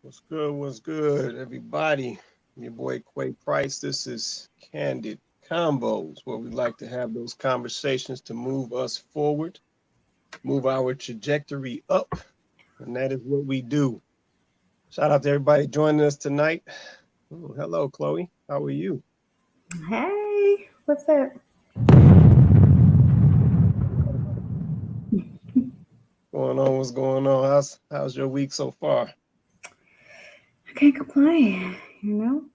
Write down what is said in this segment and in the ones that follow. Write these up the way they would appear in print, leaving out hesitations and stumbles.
What's good? What's good, everybody? Your boy Quay Price. This is Candid Combos, where we like to have those conversations to move us forward, move our trajectory up, and that is what we do. Shout out to everybody joining us tonight. Oh, hello, Chloe. How are you? Hey, what's up? Going on? What's going on? How's your week so far? I can't complain, you know?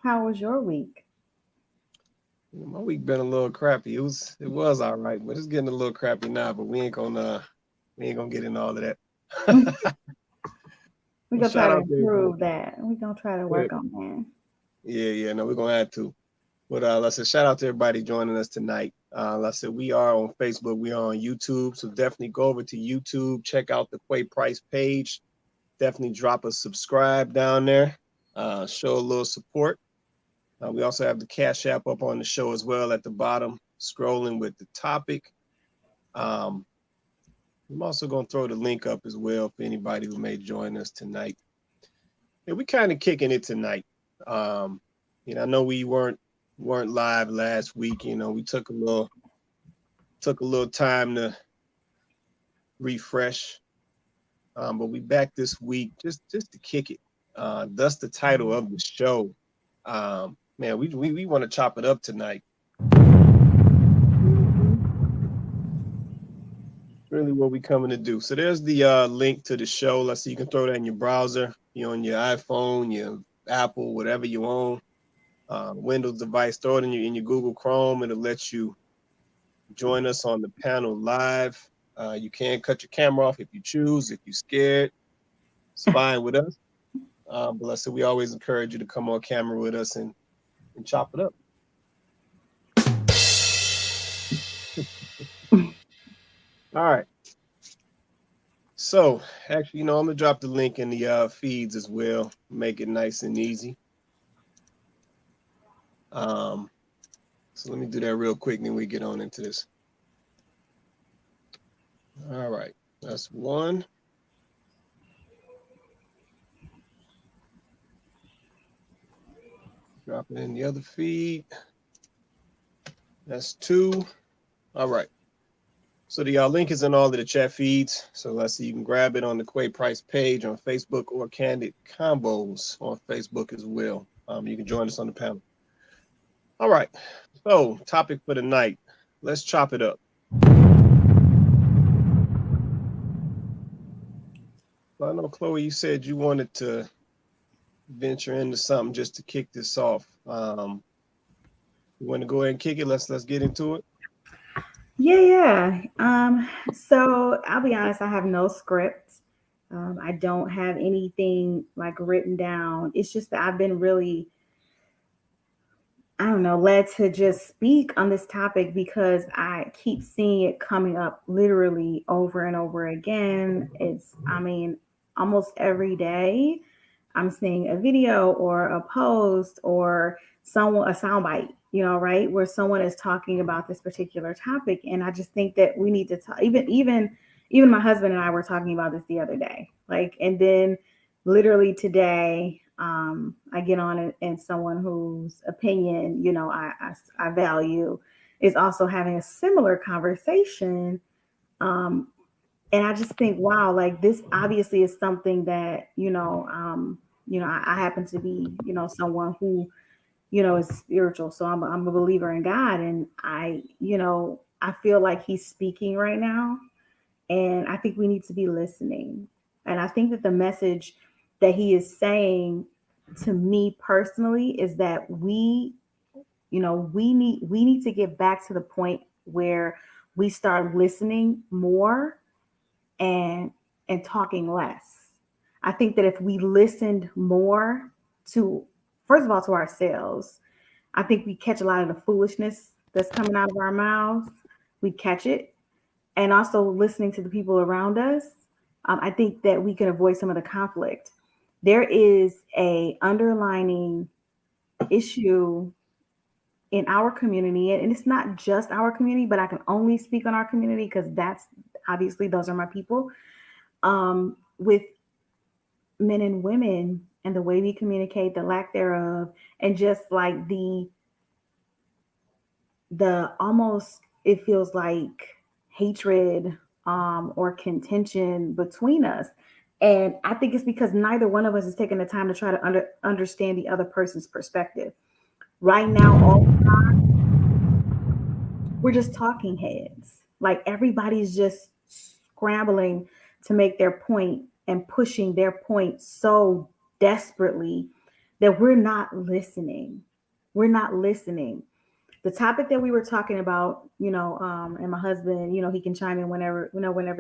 How was your week? My week been a little crappy. It was all right, but it's getting a little crappy now. But we ain't gonna get into all of that. We're Well, gonna try shout to out to everybody. improve that. We're gonna try to Yeah, work on that. yeah, no, we're gonna have to. But like I said, shout out to everybody joining us tonight. Like I said, we are on Facebook, we are on YouTube, so definitely go over to YouTube, check out the Quay Price page. Definitely drop a subscribe down there. Show a little support. We also have the Cash App up on the show as well at the bottom, scrolling with the topic. Um, I'm also going to throw the link up as well for anybody who may join us tonight. Yeah, we kind of kicking it tonight. Um, I know we weren't live last week. We took a little time to refresh, but we back this week just to kick it. That's the title of the show. Man, we want to chop it up tonight. Mhm. Really, what we coming to do. So there's the link to the show. Let's see, you can throw that in your browser. You on your iPhone, your Apple, whatever you own, Windows device. Throw it in your Google Chrome. It'll let you join us on the panel live. You can cut your camera off if you choose. If you're scared, it's fine with us. But let's say we always encourage you to come on camera with us and chop it up. All right. So actually, I'm gonna drop the link in the feeds as well. Make it nice and easy. Um, so let me do that real quick, and then we get on into this. All right. That's one. Drop it in the other feed. That's two. All right. So the link is in all of the chat feeds. So let's see, you can grab it on the Quay Price page on Facebook or Candid Combos on Facebook as well. You can join us on the panel. All right. So topic for the night. Let's chop it up. So I know Chloe, you said you wanted to venture into something just to kick this off. You want to go ahead and kick it? Let's get into it. Yeah. So I'll be honest, I have no script. I don't have anything like written down. It's just that I've been really, I don't know, led to just speak on this topic because I keep seeing it coming up literally over and over again. I mean, almost every day I'm seeing a video or a post or a soundbite, right, where someone is talking about this particular topic, and I just think that we need to talk. Even my husband and I were talking about this the other day, like, and then literally today, I get on and someone whose opinion, I value, is also having a similar conversation. Um, and I just think, wow, like this obviously is something that, I happen to be, someone who, is spiritual. So I'm a believer in God. And I feel like he's speaking right now. And I think we need to be listening. And I think that the message that he is saying to me personally is that we need to get back to the point where we start listening more and talking less. I think that if we listened more to, first of all, to ourselves, I think we catch a lot of the foolishness that's coming out of our mouths. We catch it, and also listening to the people around us. I think that we can avoid some of the conflict. There is a underlining issue in our community, and it's not just our community, but I can only speak on our community because that's obviously those are my people. With men and women and the way we communicate, the lack thereof, and just like the almost, it feels like hatred or contention between us. And I think it's because neither one of us is taking the time to try to understand the other person's perspective. Right now, all the time, we're just talking heads. Like everybody's just scrambling to make their point and pushing their point so desperately that we're not listening. We're not listening. The topic that we were talking about, and my husband, he can chime in whenever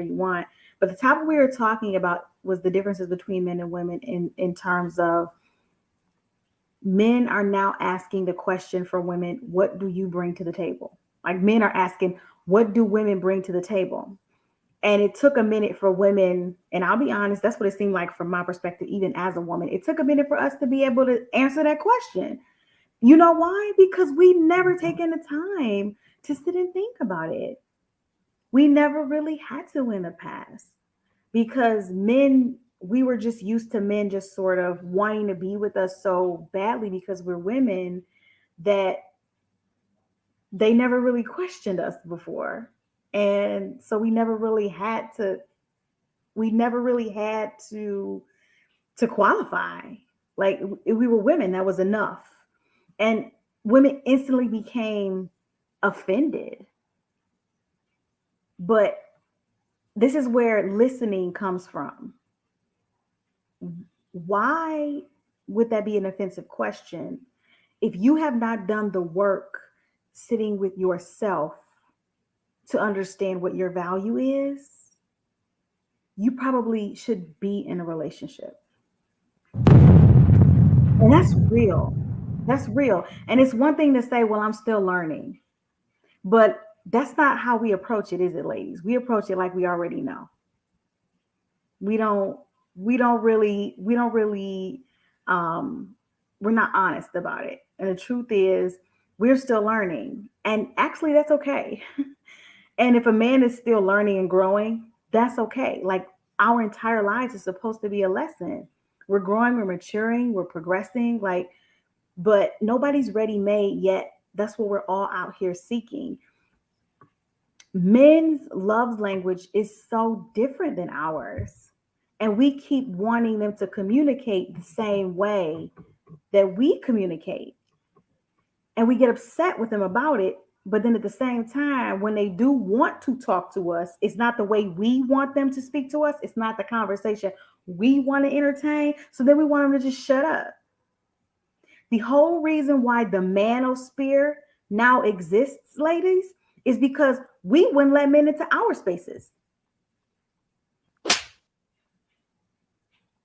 you want. But the topic we were talking about was the differences between men and women in terms of men are now asking the question for women, what do you bring to the table? Like men are asking, what do women bring to the table? And it took a minute for women, and I'll be honest, that's what it seemed like from my perspective, even as a woman. It took a minute for us to be able to answer that question. You know why? Because we never taken the time to sit and think about it. We never really had to in the past because we were just used to men just sort of wanting to be with us so badly because we're women that they never really questioned us before. And so we never really had to qualify. Like if we were women, that was enough. And women instantly became offended. But this is where listening comes from. Why would that be an offensive question? If you have not done the work sitting with yourself to understand what your value is, you probably should be in a relationship. And that's real. That's real. And it's one thing to say, well, I'm still learning. But that's not how we approach it, is it, ladies? We approach it like we already know. We don't we don't really we're not honest about it. And the truth is we're still learning. And actually that's okay. And if a man is still learning and growing, that's okay. Like our entire lives is supposed to be a lesson. We're growing, we're maturing, we're progressing, like, but nobody's ready made yet. That's what we're all out here seeking. Men's love language is so different than ours. And we keep wanting them to communicate the same way that we communicate. And we get upset with them about it. But then at the same time, when they do want to talk to us, it's not the way we want them to speak to us. It's not the conversation we want to entertain. So then we want them to just shut up. The whole reason why the manosphere now exists, ladies, is because we wouldn't let men into our spaces.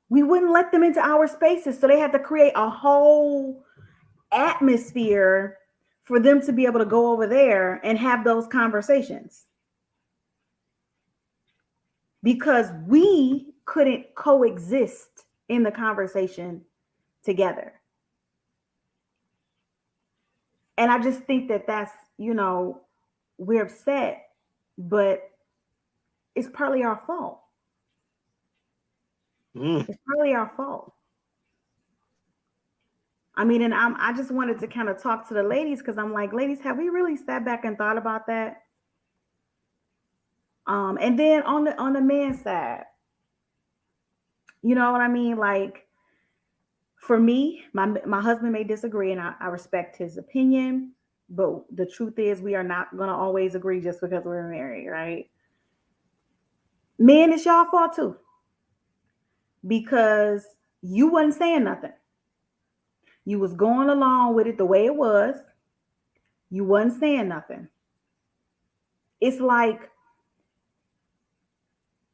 We wouldn't let them into our spaces. So they had to create a whole atmosphere for them to be able to go over there and have those conversations. Because we couldn't coexist in the conversation together. And I just think that that's, we're upset, but it's partly our fault. It's partly our fault. I mean, and I just wanted to kind of talk to the ladies because I'm like, ladies, have we really sat back and thought about that? And then on the man's side, you know what I mean? Like for me, my husband may disagree, and I respect his opinion, but the truth is we are not gonna always agree just because we're married, right? Men, it's y'all fault too. Because you wasn't saying nothing. You was going along with it the way it was. You wasn't saying nothing. It's like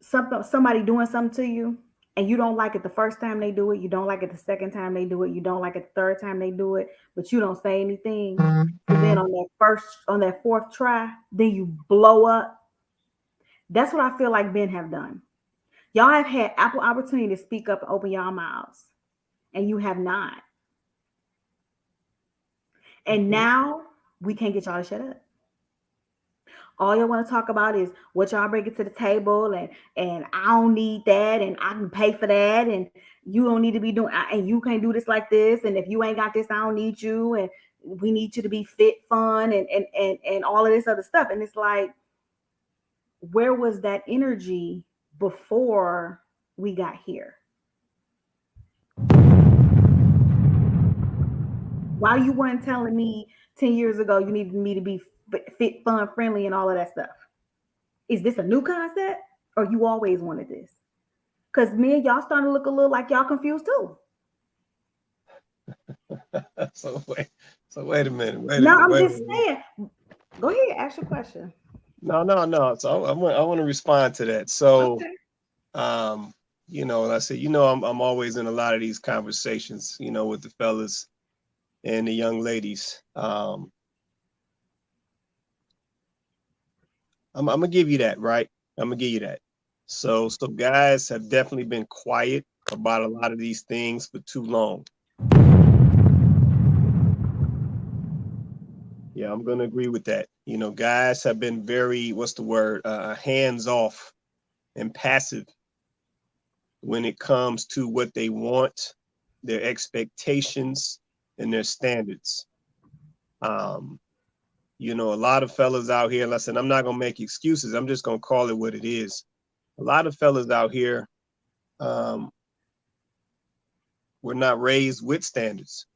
somebody doing something to you and you don't like it the first time they do it, you don't like it the second time they do it, you don't like it the third time they do it, but you don't say anything. So then on that fourth try, then you blow up. That's what I feel like men have done. Y'all have had ample opportunity to speak up and open y'all mouths, and you have not. And now we can't get y'all to shut up. All y'all want to talk about is what y'all bring it to the table, and I don't need that, and I can pay for that, and you don't need to be doing, and you can't do this like this, and if you ain't got this, I don't need you, and we need you to be fit, fun, and all of this other stuff. And it's like, where was that energy before we got here? Why you weren't telling me 10 years ago you needed me to be fit, fun, friendly, and all of that stuff? Is this a new concept, or you always wanted this? Because me and y'all starting to look a little like y'all confused too. So wait a minute. No, I'm just saying. Go ahead, ask your question. No. So I want to respond to that. So, Okay. you know, I said, I'm always in a lot of these conversations, with the fellas and the young ladies. I'm gonna give you that, right? I'm gonna give you that. So guys have definitely been quiet about a lot of these things for too long. Yeah, I'm gonna agree with that. Guys have been very, what's the word, hands off and passive when it comes to what they want, their expectations, and their standards. A lot of fellas out here, listen, I'm not gonna make excuses. I'm just gonna call it what it is. A lot of fellas out here were not raised with standards.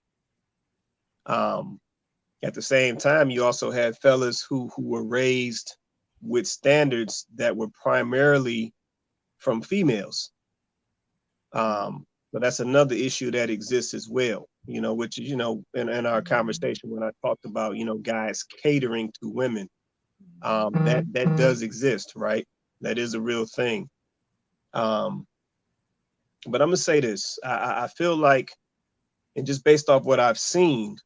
At the same time, you also had fellas who were raised with standards that were primarily from females. But that's another issue that exists as well, which is, in our conversation when I talked about, guys catering to women, that does exist, right? That is a real thing. But I'm gonna say this, I feel like, and just based off what I've seen,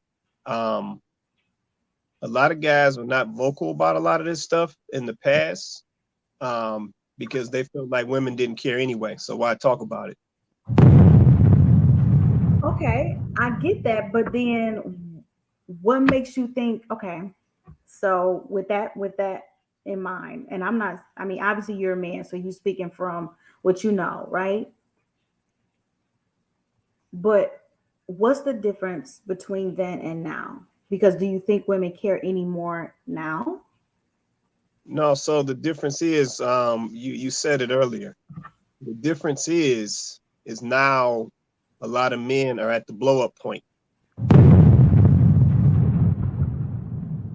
a lot of guys were not vocal about a lot of this stuff in the past, because they felt like women didn't care anyway. So why talk about it? Okay, I get that, but then what makes you think? Okay, so with that in mind, and I'm not. I mean, obviously you're a man, so you're speaking from what you know, right? But what's the difference between then and now? Because do you think women care anymore now? No, so the difference is, you said it earlier. The difference is now a lot of men are at the blow up point.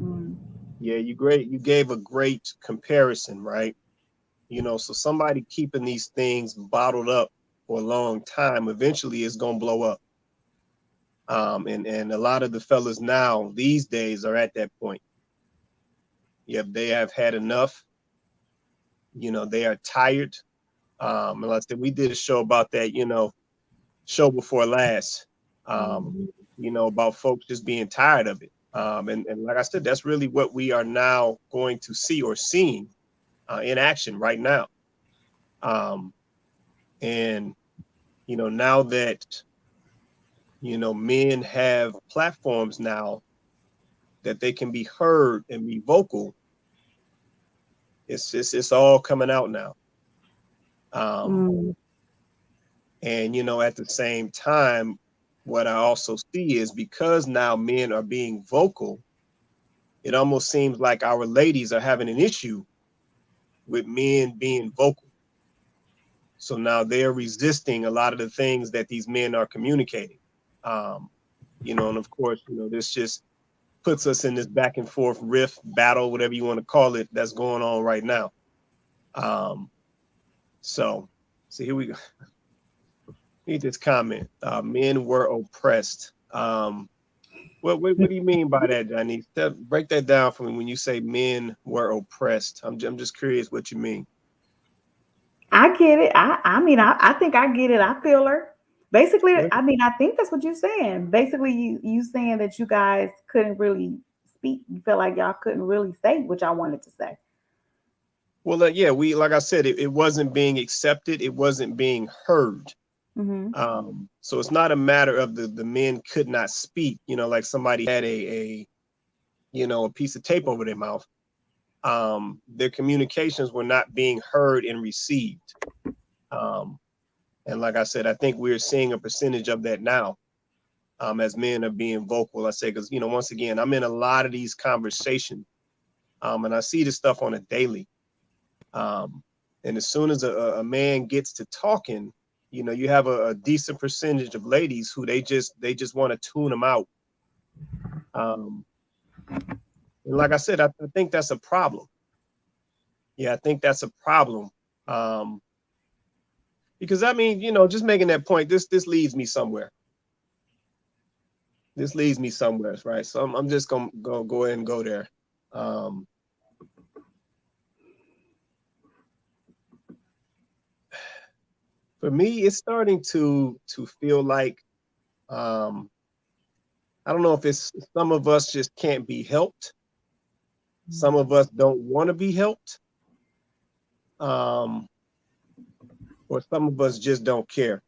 Mm. Yeah, you gave a great comparison, right? So somebody keeping these things bottled up for a long time eventually is gonna blow up. And a lot of the fellas now these days are at that point. Yep, they have had enough. They are tired. And like I said, we did a show about that, show before last, Mhm. about folks just being tired of it. And like I said, that's really what we are now going to see or seeing in action right now. And, now that, men have platforms now that they can be heard and be vocal, it's all coming out now. Um, Mm. and, at the same time, what I also see is because now men are being vocal, it almost seems like our ladies are having an issue with men being vocal. So now they're resisting a lot of the things that these men are communicating. Um, and of course, this just puts us in this back and forth rift battle, whatever you want to call it, that's going on right now. Um, so here we go. Read this comment. Men were oppressed. What do you mean by that, Johnny? Break that down for me when you say men were oppressed. I'm just curious what you mean. I get it. I think I get it. I feel her. Basically, What? I mean, I think that's what you're saying. Basically, you saying that you guys couldn't really speak. You felt like y'all couldn't really say what y'all wanted to say. Well, yeah, like I said, it wasn't being accepted. It wasn't being heard. Mm-hmm. So it's not a matter of the men could not speak, like somebody had a piece of tape over their mouth. their communications were not being heard and received. And like I said, I think we're seeing a percentage of that now, as men are being vocal. I say, because, once again, I'm in a lot of these conversations, and I see this stuff on a daily. And as soon as a man gets to talking, you have a decent percentage of ladies who they just want to tune them out. And like I said, I think that's a problem. Yeah, I think that's a problem. Because just making that point, this leads me somewhere. This leads me somewhere, right? So I'm just gonna go ahead and go there. For me, it's starting to feel like, I don't know if it's some of us just can't be helped. Some of us don't want to be helped. Or some of us just don't care.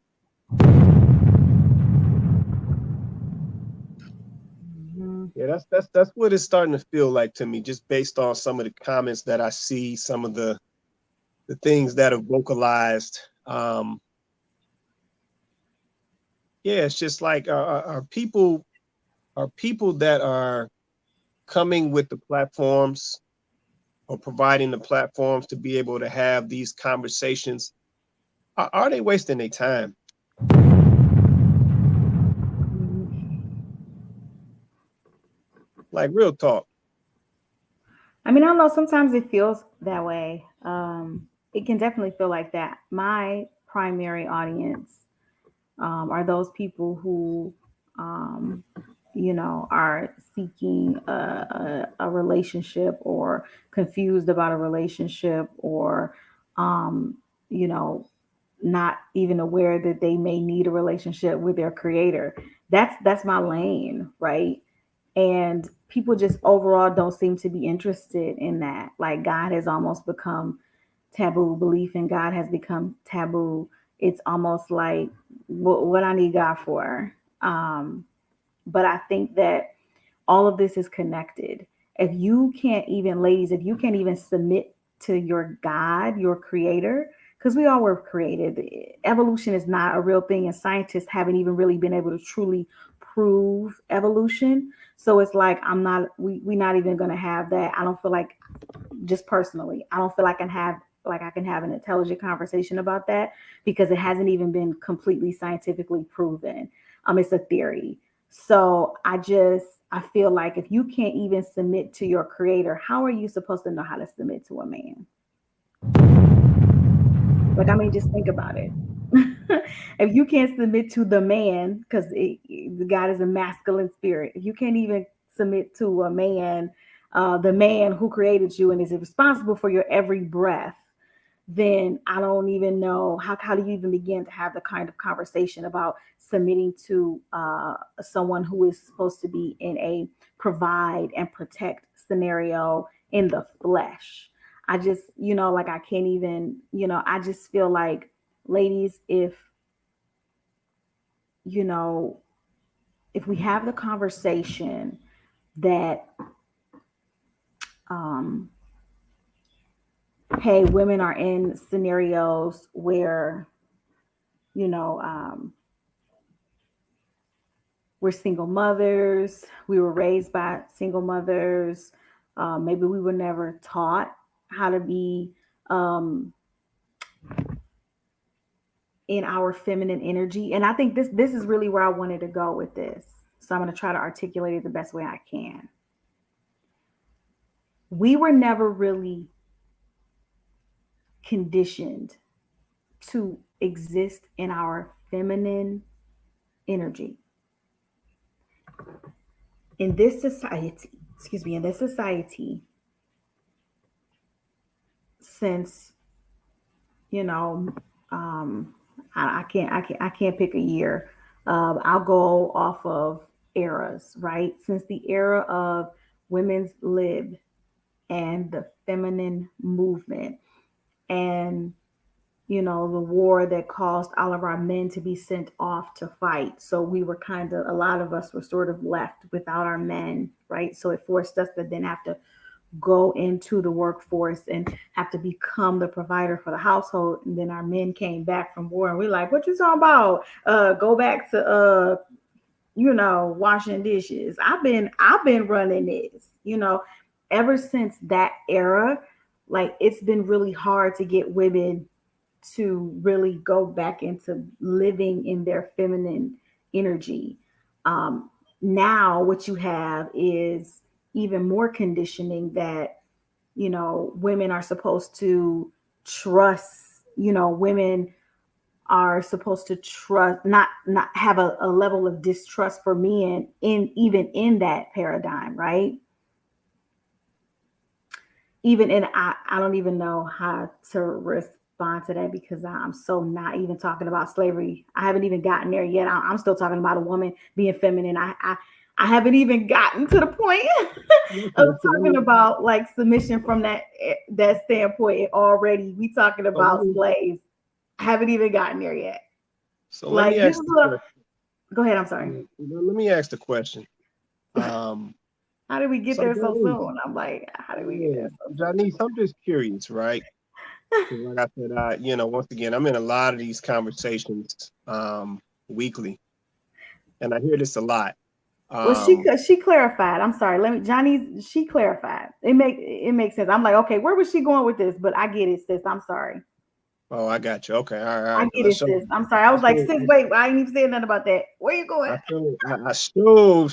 Yeah, that's what it's starting to feel like to me, just based on some of the comments that I see, some of the things that are vocalized. Yeah, it's just like, are people that are coming with the platforms or providing the platforms to be able to have these conversations, are they wasting their time? Like, real talk. I mean, I don't know. Sometimes it feels that way. It can definitely feel like that. My primary audience are those people who, um, are seeking a relationship or confused about a relationship or, um, you know, not even aware that they may need a relationship with their creator. That's my lane, right? And people just overall don't seem to be interested in that. Like God has almost become taboo. Belief in God has become taboo. It's almost like what I need God for. But I think that all of this is connected. If you can't even, ladies, if you can't even submit to your God, your creator, because we all were created. Evolution is not a real thing, and scientists haven't even really been able to truly prove evolution. So it's like we not even gonna have that. I don't feel like, just personally, I don't feel I can have an intelligent conversation about that because it hasn't even been completely scientifically proven. It's a theory. So I feel like if you can't even submit to your creator, how are you supposed to know how to submit to a man? Like, I mean, just think about it. If you can't submit to the man, because God is a masculine spirit, if you can't even submit to a man, the man who created you and is responsible for your every breath, then I don't even know how do you even begin to have the kind of conversation about submitting to someone who is supposed to be in a provide and protect scenario in the flesh. I just, like I can't even, I just feel like, ladies, you know, if we have the conversation that, um, hey, women are in scenarios where, you know, we're single mothers, we were raised by single mothers, maybe we were never taught how to be um, in our feminine energy. And I think this is really where I wanted to go with this. So I'm going to try to articulate it the best way I can. We were never really conditioned to exist in our feminine energy. In this society, in this society, since, you know, um, I can't pick a year. I'll go off of eras, right? Since the era of women's lib and the feminine movement, and the war that caused all of our men to be sent off to fight. So we were a lot of us were sort of left without our men, right? So it forced us to then have to go into the workforce and have to become the provider for the household. And then our men came back from war and we're like, what you talking about? Go back to washing dishes. I've been running this, ever since that era. Like, it's been really hard to get women to really go back into living in their feminine energy. Now, what you have is even more conditioning that, women are supposed to trust, women are supposed to trust, not have a level of distrust for men in even in that paradigm, right? Even in I don't even know how to respond to that because I'm so not even talking about slavery. I haven't even gotten there yet. I'm still talking about a woman being feminine. I haven't even gotten to the point of talking about like submission from that standpoint already. We talking about slaves. I haven't even gotten there yet. So let me ask. Go ahead. I'm sorry. Let me ask the question. How did we get there so soon? I'm like, how did we get there so soon? Janice, I'm just curious, right? Like I said, once again, I'm in a lot of these conversations weekly, and I hear this a lot. Well, she clarified. I'm sorry. She clarified. It makes sense. I'm like, okay, where was she going with this? But I get it, sis. I'm sorry. Oh, I got you. Okay, all right. I get it, sis. I'm sorry. I was like, sis, wait, I ain't even saying nothing about that. Where you going? I sure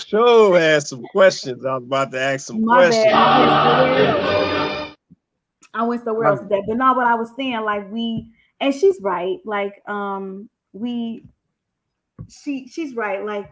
had some questions. I was about to ask some questions. Bad. I went somewhere else with that. But not what I was saying. Like and she's right. Like she's right. Like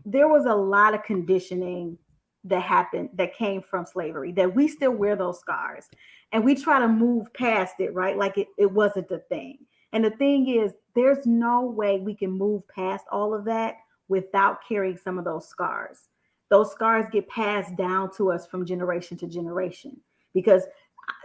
there was a lot of conditioning that happened that came from slavery that we still wear those scars and we try to move past it, right? Like it wasn't the thing. And the thing is, there's no way we can move past all of that without carrying some of those scars. Those scars get passed down to us from generation to generation because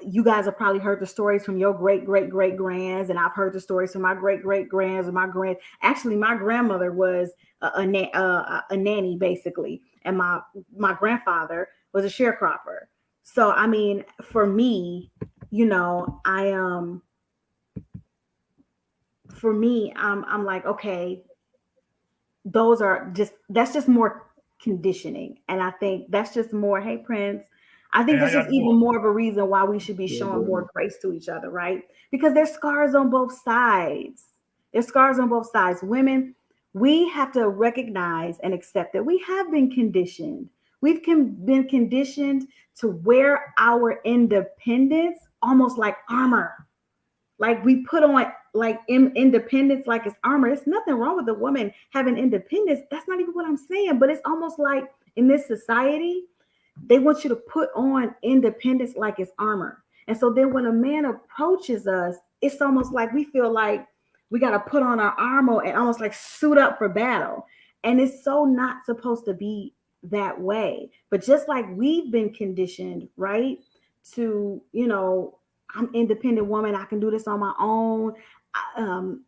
you guys have probably heard the stories from your great grands, and I've heard the stories from my great grands and my grand. Actually, my grandmother was a nanny basically, and my grandfather was a sharecropper. So I mean, for me, I'm like, okay, that's just more conditioning, and I think that's just more. Hey, Prince. I think that's just even more of a reason why we should be showing more grace to each other, right? Because there's scars on both sides. There's scars on both sides. Women, we have to recognize and accept that we have been conditioned. We've been conditioned to wear our independence almost like armor. Like we put on like independence like it's armor. There's nothing wrong with a woman having independence. That's not even what I'm saying. But it's almost like in this society, they want you to put on independence like it's armor. And so then when a man approaches us, it's almost like we feel like we got to put on our armor and almost like suit up for battle. And it's so not supposed to be that way. But just like we've been conditioned, right, to, I'm independent woman, I can do this on my own. And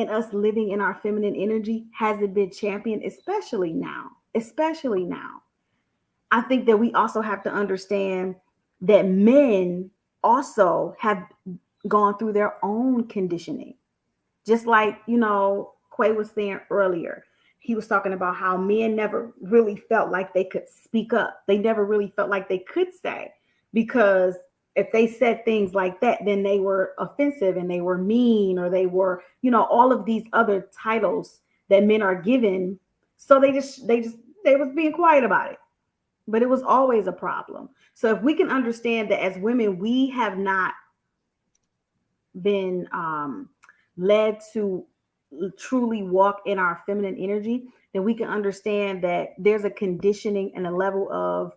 us living in our feminine energy hasn't been championed, especially now. I think that we also have to understand that men also have gone through their own conditioning. Just like, Quay was saying earlier, he was talking about how men never really felt like they could speak up. They never really felt like they could say, because if they said things like that, then they were offensive and they were mean, or they were, all of these other titles that men are given. So they was being quiet about it. But it was always a problem. So if we can understand that as women, we have not been led to truly walk in our feminine energy, then we can understand that there's a conditioning and a level of,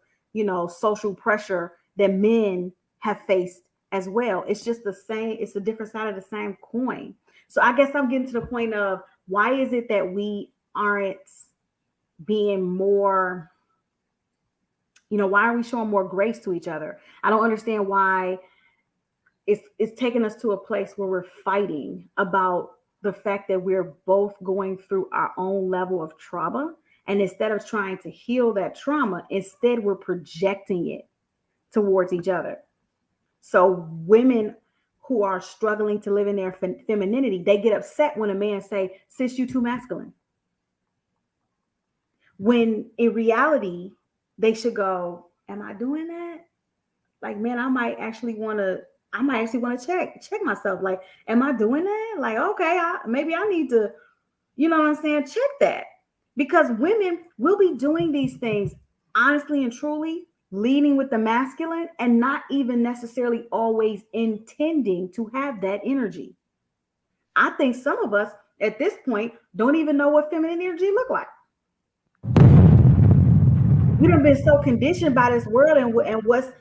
social pressure that men have faced as well. It's just the same. It's a different side of the same coin. So I guess I'm getting to the point of why is it that we aren't being more, why are we showing more grace to each other? I don't understand why it's taking us to a place where we're fighting about the fact that we're both going through our own level of trauma. And instead of trying to heal that trauma, instead we're projecting it. towards each other. So women who are struggling to live in their femininity, they get upset when a man say, "Sis, you too masculine." When in reality, they should go, "Am I doing that? Like, man, I might actually want to check myself. Like, am I doing that? Like, okay, maybe I need to, you know what I'm saying? Check that." Because women will be doing these things honestly and truly, leading with the masculine and not even necessarily always intending to have that energy. I think some of us at this point don't even know what feminine energy look like. We done been so conditioned by this world and what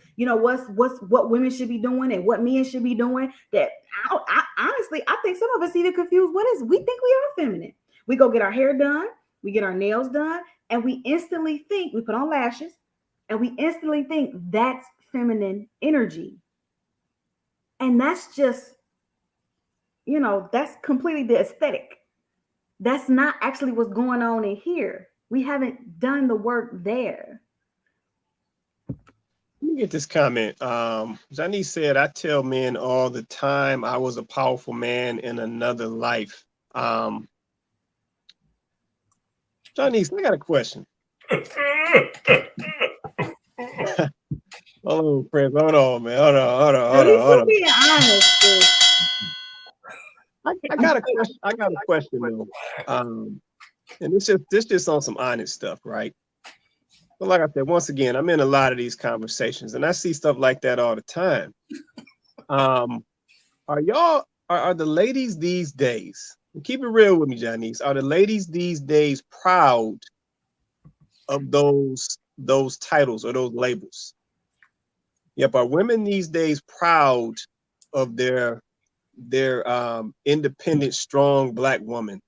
women should be doing and what men should be doing that I honestly I think some of us even confused what is we think we are feminine. We go get our hair done, we get our nails done, and we instantly think we put on lashes, and we instantly think that's feminine energy, and that's just that's completely the aesthetic. That's not actually what's going on in here. We haven't done the work there. Let me get this comment. Janice said, "I tell men all the time I was a powerful man in another life." Janice, I got a question. Oh, Prince, hold on, man. Hold on. Being honest, I got a question. I got a question though. And this just on some honest stuff, right? But like I said, once again, I'm in a lot of these conversations, and I see stuff like that all the time. Are the ladies these days? Keep it real with me, Janice. Are the ladies these days proud of those titles or those labels? Yep. Are women these days proud of their independent, strong Black woman?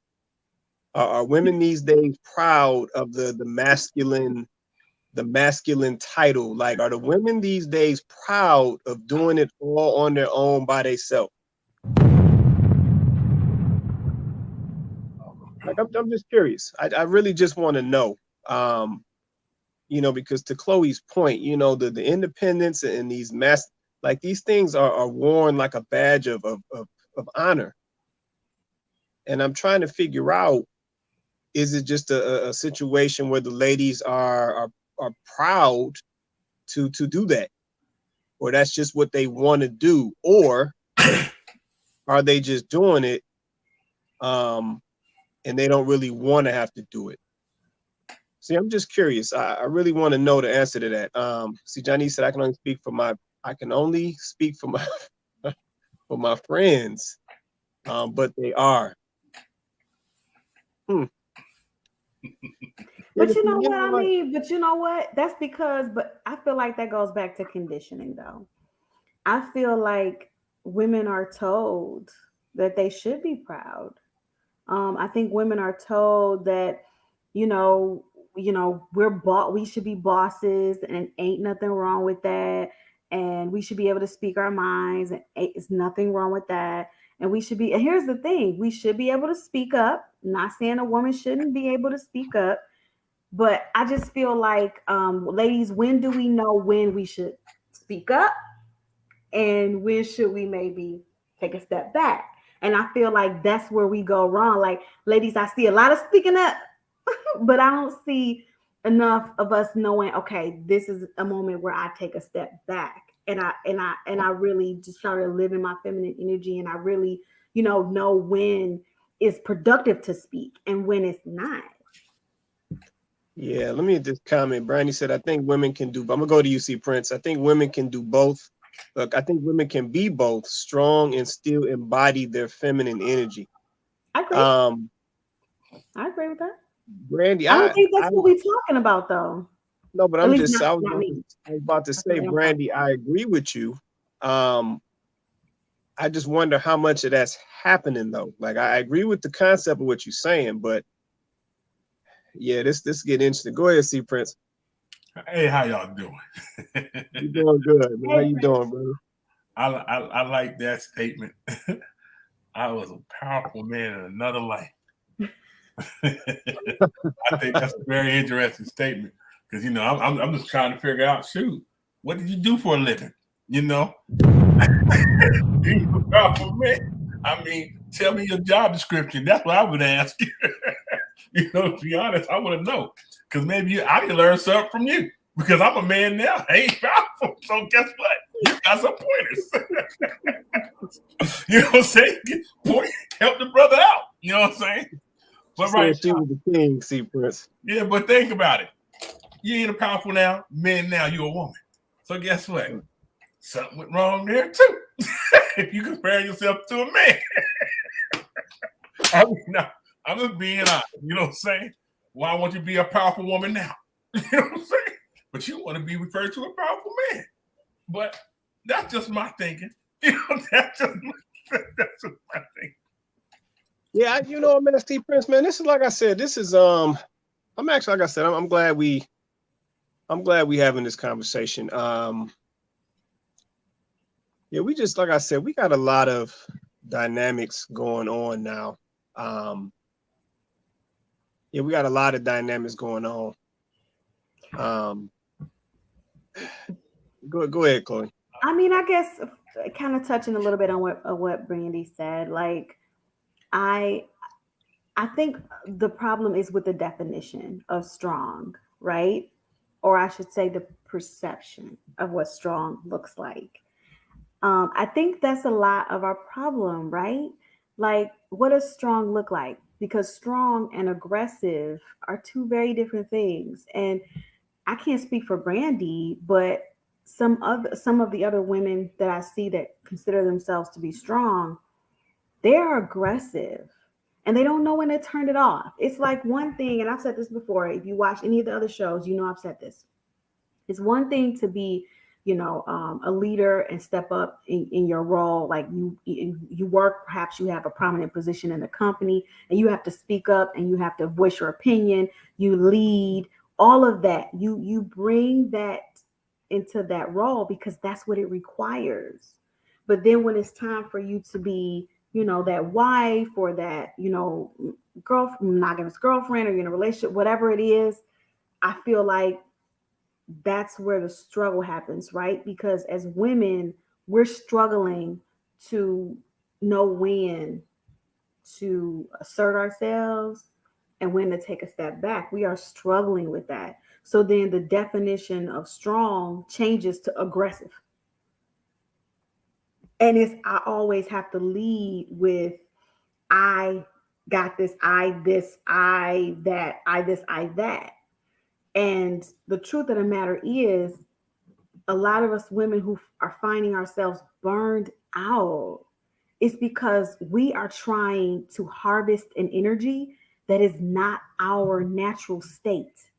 Are women these days proud of the masculine title? Like, are the women these days proud of doing it all on their own by themselves? Like, I'm just curious. I really just want to know. Because to Chloe's point, the independence and these these things are worn like a badge of honor. And I'm trying to figure out, is it just a situation where the ladies are proud to do that, or that's just what they want to do, or are they just doing it and they don't really want to have to do it? See, I'm just curious. I really want to know the answer to that. See, Johnny said I can only speak for my for my friends, but they are. But you know what I mean? But you know what? That's because, but I feel like that goes back to conditioning though. I feel like women are told that they should be proud. I think women are told that, we should be bosses and ain't nothing wrong with that. And we should be able to speak our minds and it's nothing wrong with that. And we should be, and here's the thing, we should be able to speak up. Not saying a woman shouldn't be able to speak up, but I just feel like, ladies, when do we know when we should speak up and when should we maybe take a step back? And I feel like that's where we go wrong. Like, ladies, I see a lot of speaking up, but I don't see enough of us knowing, okay, this is a moment where I take a step back and I really just started living my feminine energy, and I really, know when it's productive to speak and when it's not. Yeah, let me just comment. Brandy said, I think women can do, I'm gonna go to you, see Prince. I think women can do both. Look, I think women can be both strong and still embody their feminine energy. I agree. I agree with that. Brandy, I don't think that's what we're talking about, though. No, but I was about to say, Brandy, I agree with you. I just wonder how much of that's happening, though. Like, I agree with the concept of what you're saying, but yeah, this get interesting. Go ahead, see Prince. Hey, how y'all doing? You doing good, man. How you doing, brother? I like that statement. I was a powerful man in another life. I think that's a very interesting statement because I'm just trying to figure out. Shoot, What did you do for a living? You know, you a powerful man. I mean, tell me your job description. That's what I would ask you. You know, to be honest, I want to know because maybe I can learn something from you because I'm a man now. I ain't powerful, so guess what? You got some pointers. You know what I'm saying? Help the brother out. You know what I'm saying? But right, she was the king, see, Prince. Yeah, but think about it. You ain't a powerful now, man. Now you're a woman. So guess what? Something went wrong there too. If you compare yourself to a man. I mean, no, I'm just being honest. You know what I'm saying? Why won't you be a powerful woman now? You know what I'm saying? But you want to be referred to a powerful man. But that's just my thinking. You know, that's just my thinking. Yeah, you know, man, Steve Prince, man. This is like I said. This is I'm actually, like I said, I'm glad we having this conversation. Yeah, we just, like I said, we got a lot of dynamics going on now. Yeah, we got a lot of dynamics going on. Go ahead, Chloe. I mean, I guess kind of touching a little bit on what Brandy said. Like, I think the problem is with the definition of strong, right? Or I should say the perception of what strong looks like. I think that's a lot of our problem, right? Like, what does strong look like? Because strong and aggressive are two very different things. And I can't speak for Brandy, but some of the other women that I see that consider themselves to be strong, they're aggressive and they don't know when to turn it off. It's like one thing, and I've said this before, if you watch any of the other shows, you know I've said this. It's one thing to be, you know, a leader and step up in your role. Like you work, perhaps you have a prominent position in the company and you have to speak up and you have to voice your opinion. You lead, all of that. You bring that into that role because that's what it requires. But then when it's time for you to be, you know, that wife or that, you know, monogamous girlfriend or you're in a relationship, whatever it is, I feel like that's where the struggle happens, right? Because as women, we're struggling to know when to assert ourselves and when to take a step back. We are struggling with that. So then the definition of strong changes to aggressive. And I always have to lead with, I got this, I this, I that, I this, I that. And the truth of the matter is, a lot of us women who are finding ourselves burned out, it's because we are trying to harvest an energy that is not our natural state.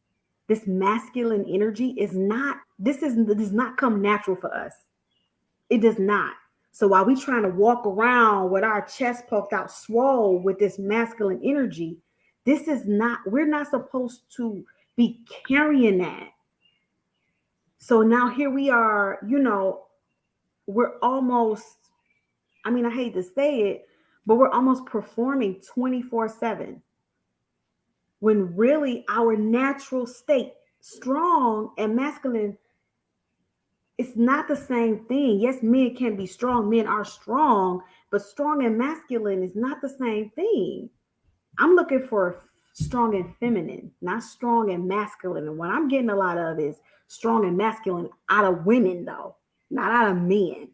This masculine energy does not come natural for us. It does not. So while we're trying to walk around with our chest poked out, swole with this masculine energy, we're not supposed to be carrying that. So now here we are, you know, we're almost, I mean, I hate to say it, but we're almost performing 24/7. When really our natural state, strong and masculine, it's not the same thing. Yes, men can be strong. Men are strong, but strong and masculine is not the same thing. I'm looking for strong and feminine, not strong and masculine. And what I'm getting a lot of is strong and masculine out of women, though, not out of men.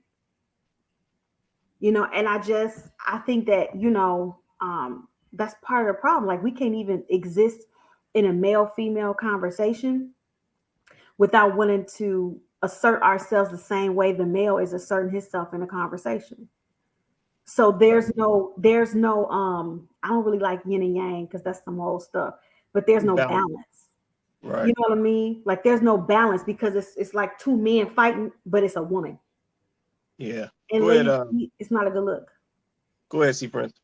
You know, and I think that, you know, that's part of the problem. Like, we can't even exist in a male-female conversation without wanting to assert ourselves the same way the male is asserting himself in a conversation. So there's no, I don't really like yin and yang because that's some old stuff, but there's no balance. Right. You know what I mean? Like, there's no balance because it's like two men fighting, but it's a woman. Yeah. And go ahead, it's not a good look. Go ahead, C Prince.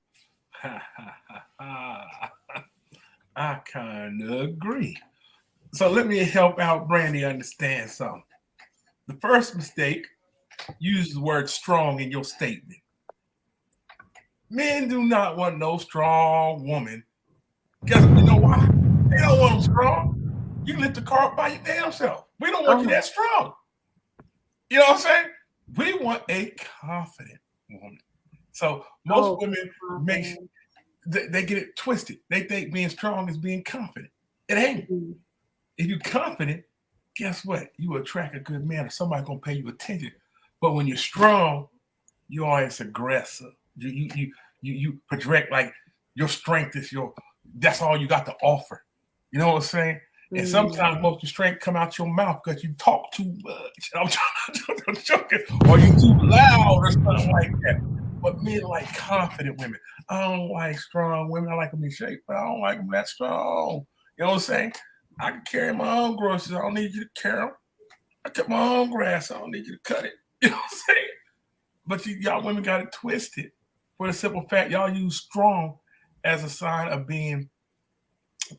I kind of agree. So let me help out Brandy understand something. The first mistake, use the word strong in your statement. Men do not want no strong woman. Guess you know why? They don't want them strong. You can lift the car up by your damn self. We don't want you that strong. You know what I'm saying? We want a confident woman. So most women they get it twisted. They think being strong is being confident. It ain't. Mm-hmm. If you're confident, guess what? You attract a good man, or somebody's gonna pay you attention. But when you're strong, you're always aggressive. You project like your strength is that's all you got to offer. You know what I'm saying? And sometimes most of your strength come out your mouth because you talk too much. I'm joking. Or you too loud or something like that. But men like confident women. I don't like strong women. I like them in shape, but I don't like them that strong. You know what I'm saying? I can carry my own groceries. I don't need you to carry them. I cut my own grass. I don't need you to cut it. You know what I'm saying? But y'all women got it twisted for the simple fact y'all use strong as a sign of being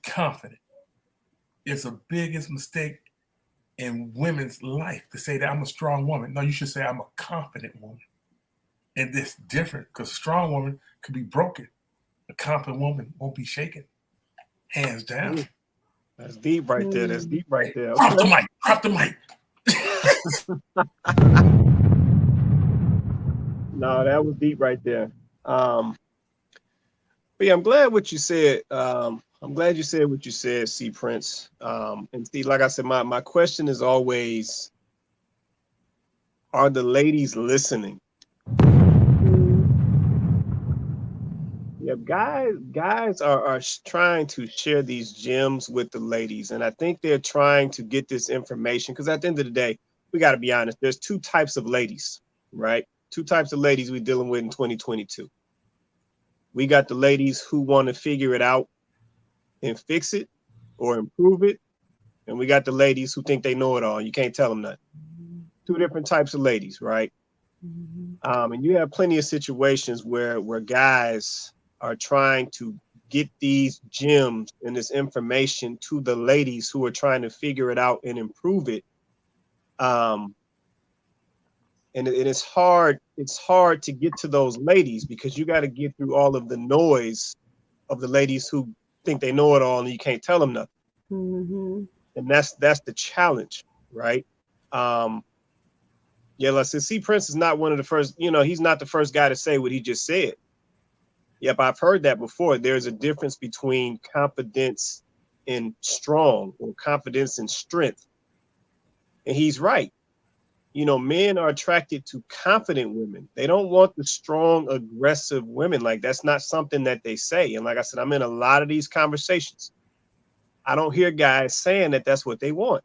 confident. It's the biggest mistake in women's life to say that I'm a strong woman. No, you should say I'm a confident woman. And this different because a strong woman could be broken. A confident woman won't be shaken. Hands down. Ooh, that's deep right there. That's deep right there. Drop the mic. Drop the mic. No, that was deep right there. But yeah, I'm glad what you said. I'm glad you said what you said, C Prince. And see, like I said, my question is always, are the ladies listening? Yeah, guys are trying to share these gems with the ladies. And I think they're trying to get this information because at the end of the day, we got to be honest, there's two types of ladies, right? Two types of ladies we're dealing with in 2022. We got the ladies who want to figure it out and fix it or improve it. And we got the ladies who think they know it all. You can't tell them nothing. Two different types of ladies, right? And you have plenty of situations where guys are trying to get these gems and this information to the ladies who are trying to figure it out and improve it. And it's hard to get to those ladies because you got to get through all of the noise of the ladies who think they know it all and you can't tell them nothing. Mm-hmm. And that's the challenge, right? Yeah, let's say C Prince is not one of the first, he's not the first guy to say what he just said. Yep, I've heard that before. There's a difference between confidence and strong or confidence and strength. And he's right. Men are attracted to confident women. They don't want the strong, aggressive women. Like, that's not something that they say. And like I said, I'm in a lot of these conversations. I don't hear guys saying that that's what they want.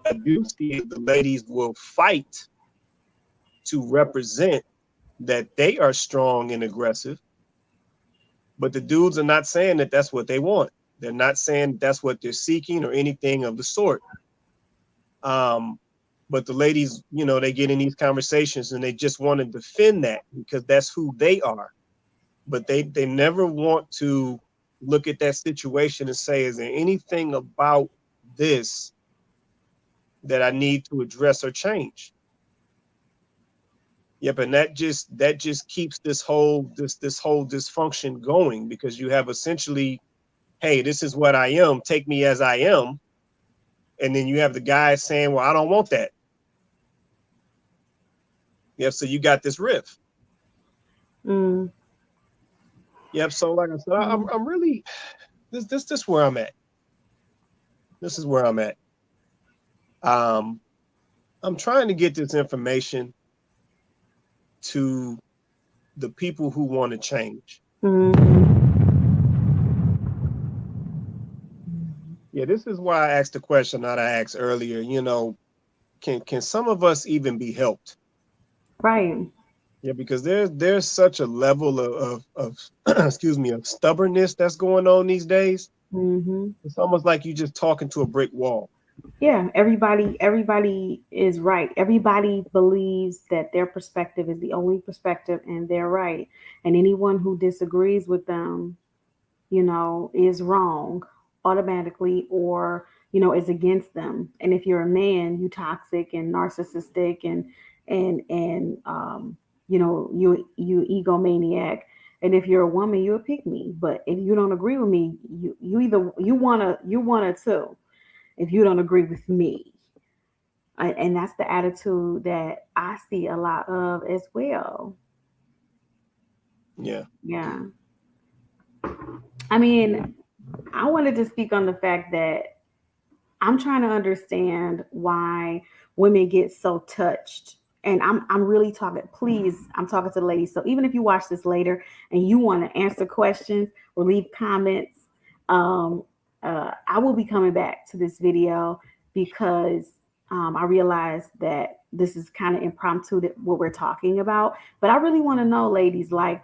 I do see the ladies will fight to represent that they are strong and aggressive. But the dudes are not saying that that's what they want. They're not saying that's what they're seeking or anything of the sort. But the ladies, they get in these conversations and they just want to defend that because that's who they are. But they never want to look at that situation and say, is there anything about this that I need to address or change? Yep, and that just keeps this whole dysfunction going because you have essentially, hey, this is what I am, take me as I am. And then you have the guy saying, well, I don't want that. Yep, so you got this riff. Yep, so like I said, I'm really, this is where I'm at. This is where I'm at. I'm trying to get this information to the people who want to change. Yeah, this is why I asked the question that I asked earlier. Can some of us even be helped? Right. Yeah, because there's such a level of excuse me, of stubbornness that's going on these days. It's almost like you just talking to a brick wall. Yeah, everybody is right. Everybody believes that their perspective is the only perspective and they're right. And anyone who disagrees with them, is wrong automatically or, is against them. And if you're a man, you toxic and narcissistic and you egomaniac. And if you're a woman, you're a pick me. But if you don't agree with me, you wanna too. If you don't agree with me. And that's the attitude that I see a lot of as well. Yeah. Yeah. I mean, I wanted to speak on the fact that I'm trying to understand why women get so touched. And I'm really talking, please, I'm talking to the ladies. So even if you watch this later and you want to answer questions or leave comments, um, I will be coming back to this video because I realize that this is kind of impromptu that what we're talking about. But I really want to know, ladies, like,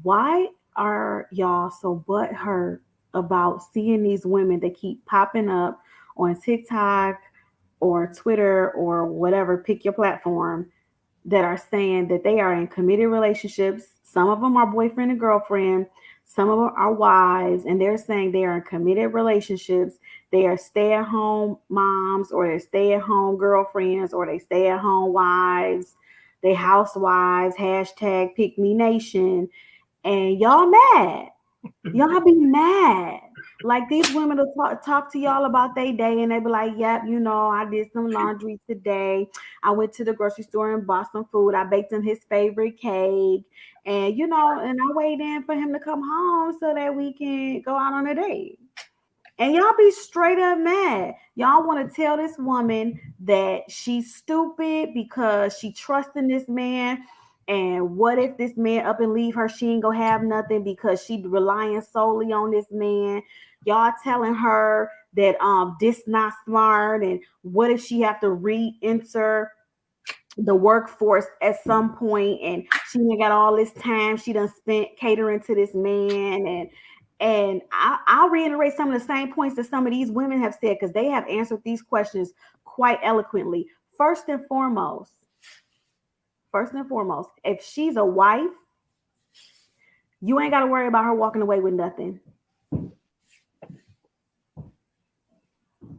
why are y'all so butthurt about seeing these women that keep popping up on TikTok or Twitter or whatever, pick your platform, that are saying that they are in committed relationships. Some of them are boyfriend and girlfriend, some of them are wives, and they're saying they are in committed relationships. They are stay-at-home moms, or they're stay-at-home girlfriends, or they stay-at-home wives, they housewives, hashtag pick me nation, and y'all mad. Y'all be mad. Like these women will talk to y'all about their day and they be like, yep, you know, I did some laundry today. I went to the grocery store and bought some food. I baked him his favorite cake. And, you know, and I waited in for him to come home so that we can go out on a date. And y'all be straight up mad. Y'all want to tell this woman that she's stupid because she trusting this man. And what if this man up and leave her? She ain't gonna have nothing because she relying solely on this man. Y'all telling her that this not smart. And what if she have to re-enter the workforce at some point and she ain't got all this time she done spent catering to this man, and I'll reiterate some of the same points that some of these women have said because they have answered these questions quite eloquently. First and foremost, if she's a wife, you ain't got to worry about her walking away with nothing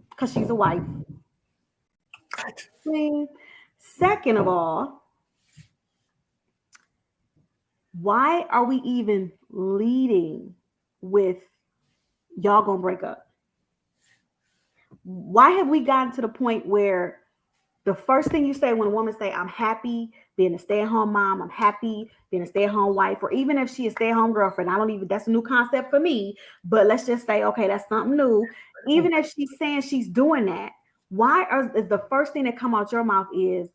because she's a wife. Second of all, why are we even leading with y'all gonna break up? Why have we gotten to the point where the first thing you say when a woman say, I'm happy being a stay-at-home mom, I'm happy being a stay-at-home wife, or even if she is a stay-at-home girlfriend, that's a new concept for me, but let's just say, okay, that's something new. Even if she's saying she's doing that, is the first thing that come out your mouth is,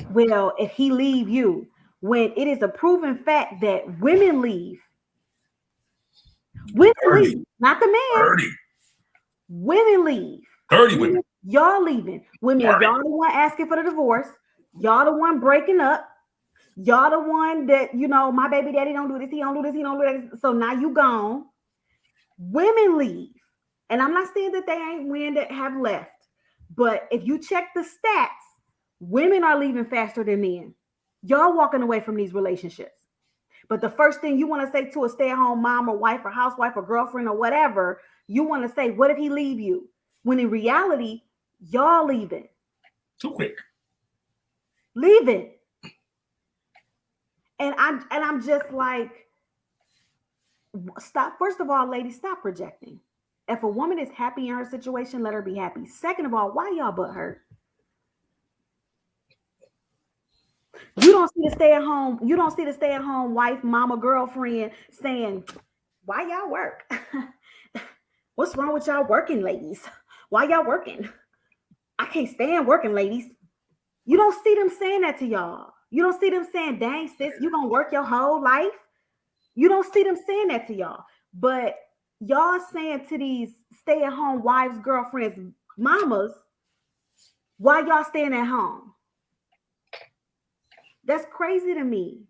well, if he leave you, when it is a proven fact that women leave. Women leave, not the man. 30. Women leave. 30 women. Y'all leaving. Women, 30. y'all the one asking for the divorce. Y'all the one breaking up. Y'all the one that, you know, my baby daddy don't do this, he don't do this, he don't do that. So now you gone. Women leave. And I'm not saying that they ain't women that have left. But if you check the stats, women are leaving faster than men. Y'all walking away from these relationships. But the first thing you want to say to a stay-at-home mom or wife or housewife or girlfriend or whatever, you want to say, what if he leave you? When in reality, y'all leaving. Too quick. Leaving. And I'm just like, stop. First of all, ladies, stop projecting. If a woman is happy in her situation, let her be happy. Second of all, why y'all butthurt? You don't see the stay-at-home wife, mama, girlfriend saying, why y'all work? What's wrong with y'all working, ladies? Why y'all working? I can't stand working, ladies. You don't see them saying that to y'all. You don't see them saying, dang, sis, you gonna work your whole life? You don't see them saying that to y'all. But y'all saying to these stay-at-home wives, girlfriends, mamas, why y'all staying at home? That's crazy to me.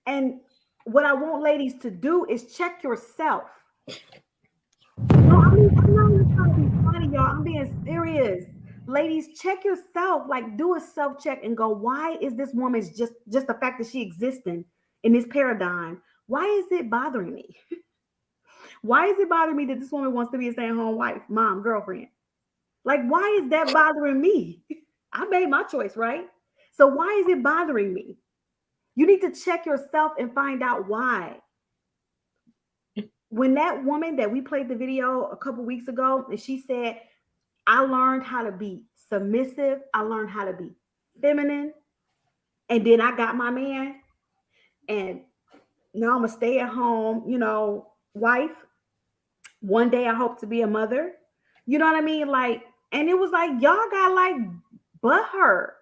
And what I want ladies to do is check yourself. No, I'm not even trying to be funny, y'all. I'm being serious. Ladies, check yourself. Like, do a self-check and go, why is this woman's just the fact that she existing in this paradigm? Why is it bothering me? Why is it bothering me that this woman wants to be a stay-at-home wife, mom, girlfriend? Like, why is that bothering me? I made my choice, right? So why is it bothering me? You need to check yourself and find out why. When that woman that we played the video a couple weeks ago, and she said, I learned how to be submissive. I learned how to be feminine. And then I got my man. And now I'm a stay-at-home, wife. One day I hope to be a mother. You know what I mean? Like, and it was like, y'all got like butthurt.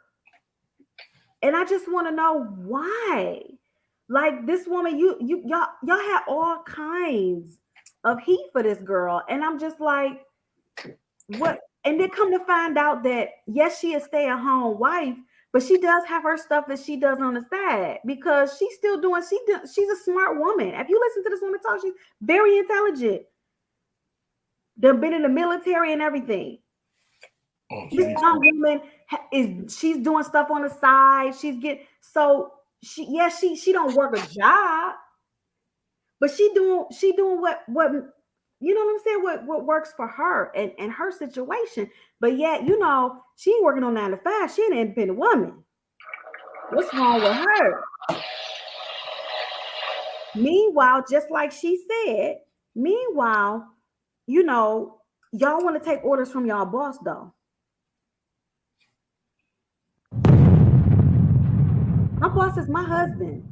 And I just want to know why. Like this woman, y'all had all kinds of heat for this girl. And I'm just like, what? And then come to find out that yes, she is stay-at-home wife, but she does have her stuff that she does on the side because she's still doing, she's a smart woman. If you listen to this woman talk, she's very intelligent. They've been in the military and everything. Oh, this young woman she's doing stuff on the side. She's getting she don't work a job, but she doing what you know what I'm saying, what works for her and her situation. But yet, she ain't working on 9 to 5. She an independent woman. What's wrong with her? Meanwhile, just like she said, y'all want to take orders from y'all boss though. My boss is my husband.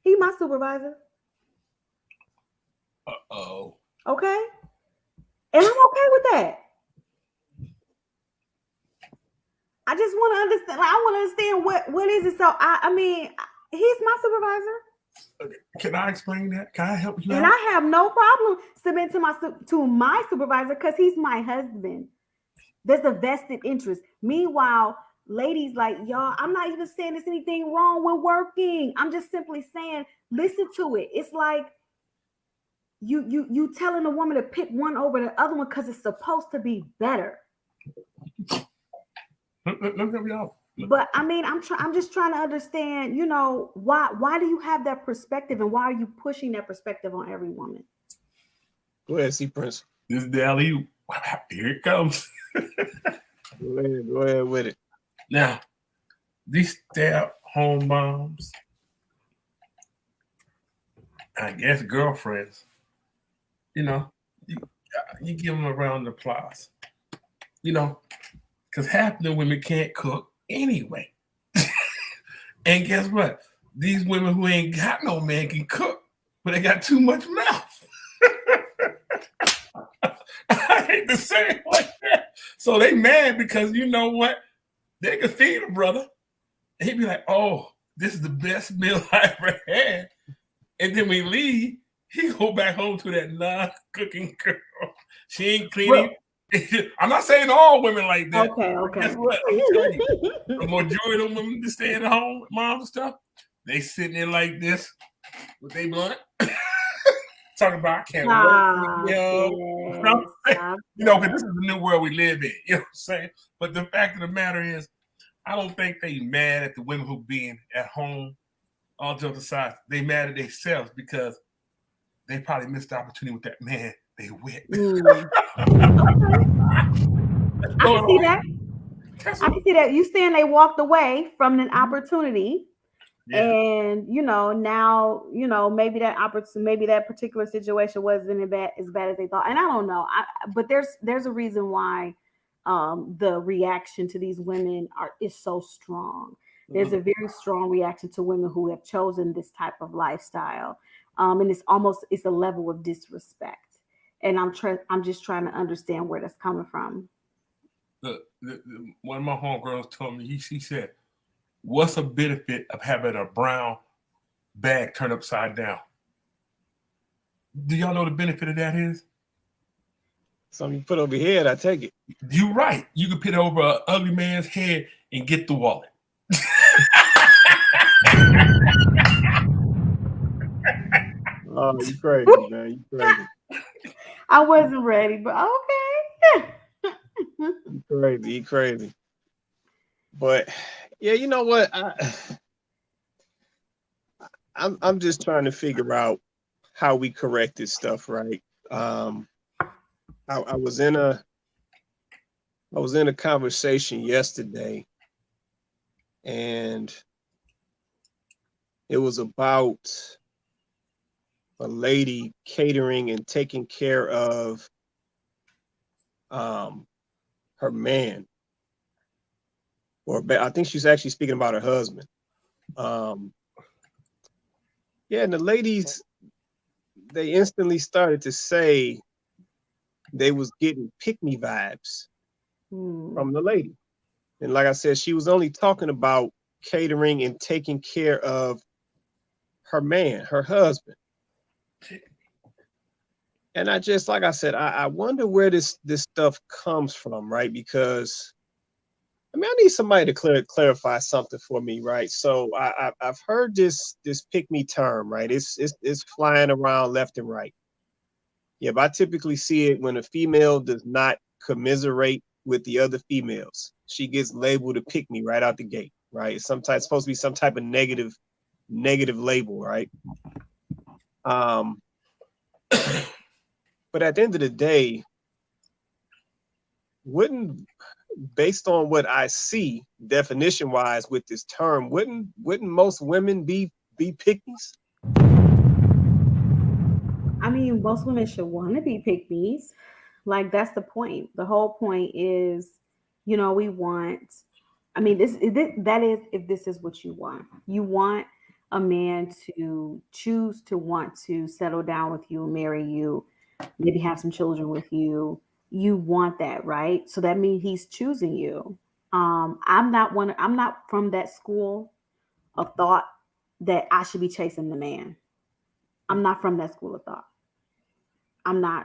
He's my supervisor. Uh-oh. Okay? And I'm okay with that. I just want to understand. Like, I want to understand what is it. So I mean, he's my supervisor. Okay. Can I explain that? Can I help you out? And I have no problem submitting to my supervisor because he's my husband. There's a vested interest. Meanwhile, ladies like y'all, I'm not even saying there's anything wrong with working. I'm just simply saying, listen to it. It's like you telling a woman to pick one over the other one because it's supposed to be better. But I mean, I'm just trying to understand, why do you have that perspective and why are you pushing that perspective on every woman? Go ahead, see Prince. This Dally, here it comes. Go ahead with it. Now, these stay-at-home moms, I guess girlfriends, you give them a round of applause, because half the women can't cook anyway. And guess what? These women who ain't got no man can cook, but they got too much mouth. I hate to say it like that. So they mad because you know what? They can feed a brother. And he'd be like, oh, this is the best meal I ever had. And then we leave, he go back home to that non-cooking girl. She ain't cleaning. I'm not saying all women like that. Okay. Guess what? I'm telling you, the majority of them women that stay at home, moms and stuff, they sitting there like this with their blunt. Talking about I can't work, because this is the new world we live in. You know what I'm saying? But the fact of the matter is, I don't think they mad at the women who being at home. All jokes aside, they mad at themselves because they probably missed the opportunity with that man they with. I can see that. I can see that. You saying they walked away from an opportunity. Yeah. And now maybe that particular situation wasn't as bad as they thought, and I don't know. But there's a reason why the reaction to these women is so strong. There's a very strong reaction to women who have chosen this type of lifestyle, and it's a level of disrespect. And I'm just trying to understand where that's coming from. One of my homegirls told me, she said, what's a benefit of having a brown bag turned upside down? Do y'all know the benefit of that is? Something you put over your head, I take it. You're right. You can put it over an ugly man's head and get the wallet. Oh, you crazy, man. You crazy. I wasn't ready, but okay. You crazy. But yeah, you know what? I'm just trying to figure out how we correct this stuff, right? I was in a conversation yesterday, and it was about a lady catering and taking care of her man, I think she's actually speaking about her husband. Yeah, and the ladies, they instantly started to say they was getting pick-me vibes from the lady. And like I said, she was only talking about catering and taking care of her man, her husband. And I just, like I said, I wonder where this stuff comes from, right? Because I mean, I need somebody to clarify something for me, right? So I've heard this pick me term, right? It's flying around left and right. Yeah, but I typically see it when a female does not commiserate with the other females. She gets labeled a pick me right out the gate, right? It's supposed to be some type of negative label, right? But at the end of the day, based on what I see definition wise with this term, wouldn't most women be pick-me's? I mean, most women should want to be pick-me's. Like, that's the point. The whole point is, we want, I mean, that is, if this is what you want a man to choose to want to settle down with you, marry you, maybe have some children with you. You want that, right? So that means he's choosing you. I'm not from that school of thought that I should be chasing the man. I'm not from that school of thought. I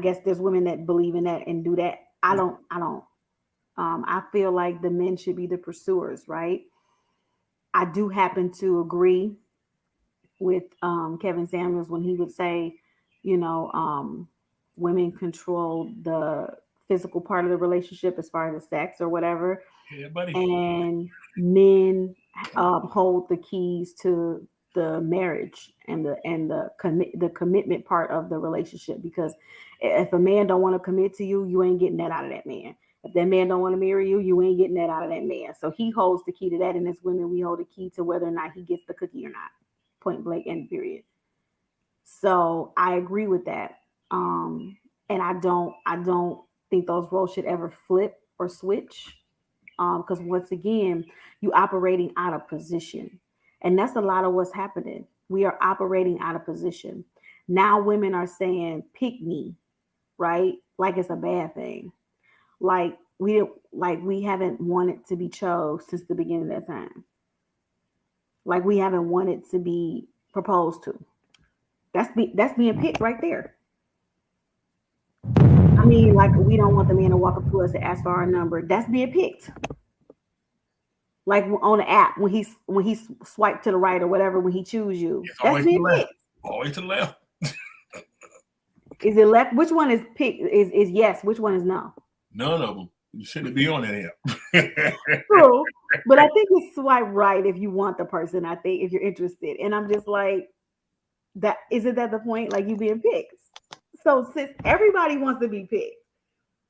guess there's women that believe in that and do that. I don't. I feel like the men should be the pursuers, right? I do happen to agree with Kevin Samuels when he would say, women control the physical part of the relationship as far as the sex or whatever. Yeah, buddy. And men hold the keys to the marriage and the commitment part of the relationship, because if a man don't want to commit to you, you ain't getting that out of that man. If that man don't want to marry you, you ain't getting that out of that man. So he holds the key to that, and as women, we hold the key to whether or not he gets the cookie or not. Point blank, end period. So I agree with that. And I don't think those roles should ever flip or switch. Because once again, you operating out of position. And that's a lot of what's happening. We are operating out of position. Now women are saying, pick me, right? Like it's a bad thing. Like we haven't wanted to be chose since the beginning of that time. Like we haven't wanted to be proposed to. That's being picked right there. I mean, like we don't want the man to walk up to us to ask for our number. That's being picked. Like on the app when he's swiped to the right or whatever when he choose you. That's being picked. Always to the left. Is it left? Which one is pick? Is yes? Which one is no? None of them. You shouldn't be on that app. True, but I think you swipe right if you want the person. I think if you're interested, and I'm just like, that isn't that the point? Like you being picked. So since everybody wants to be picked,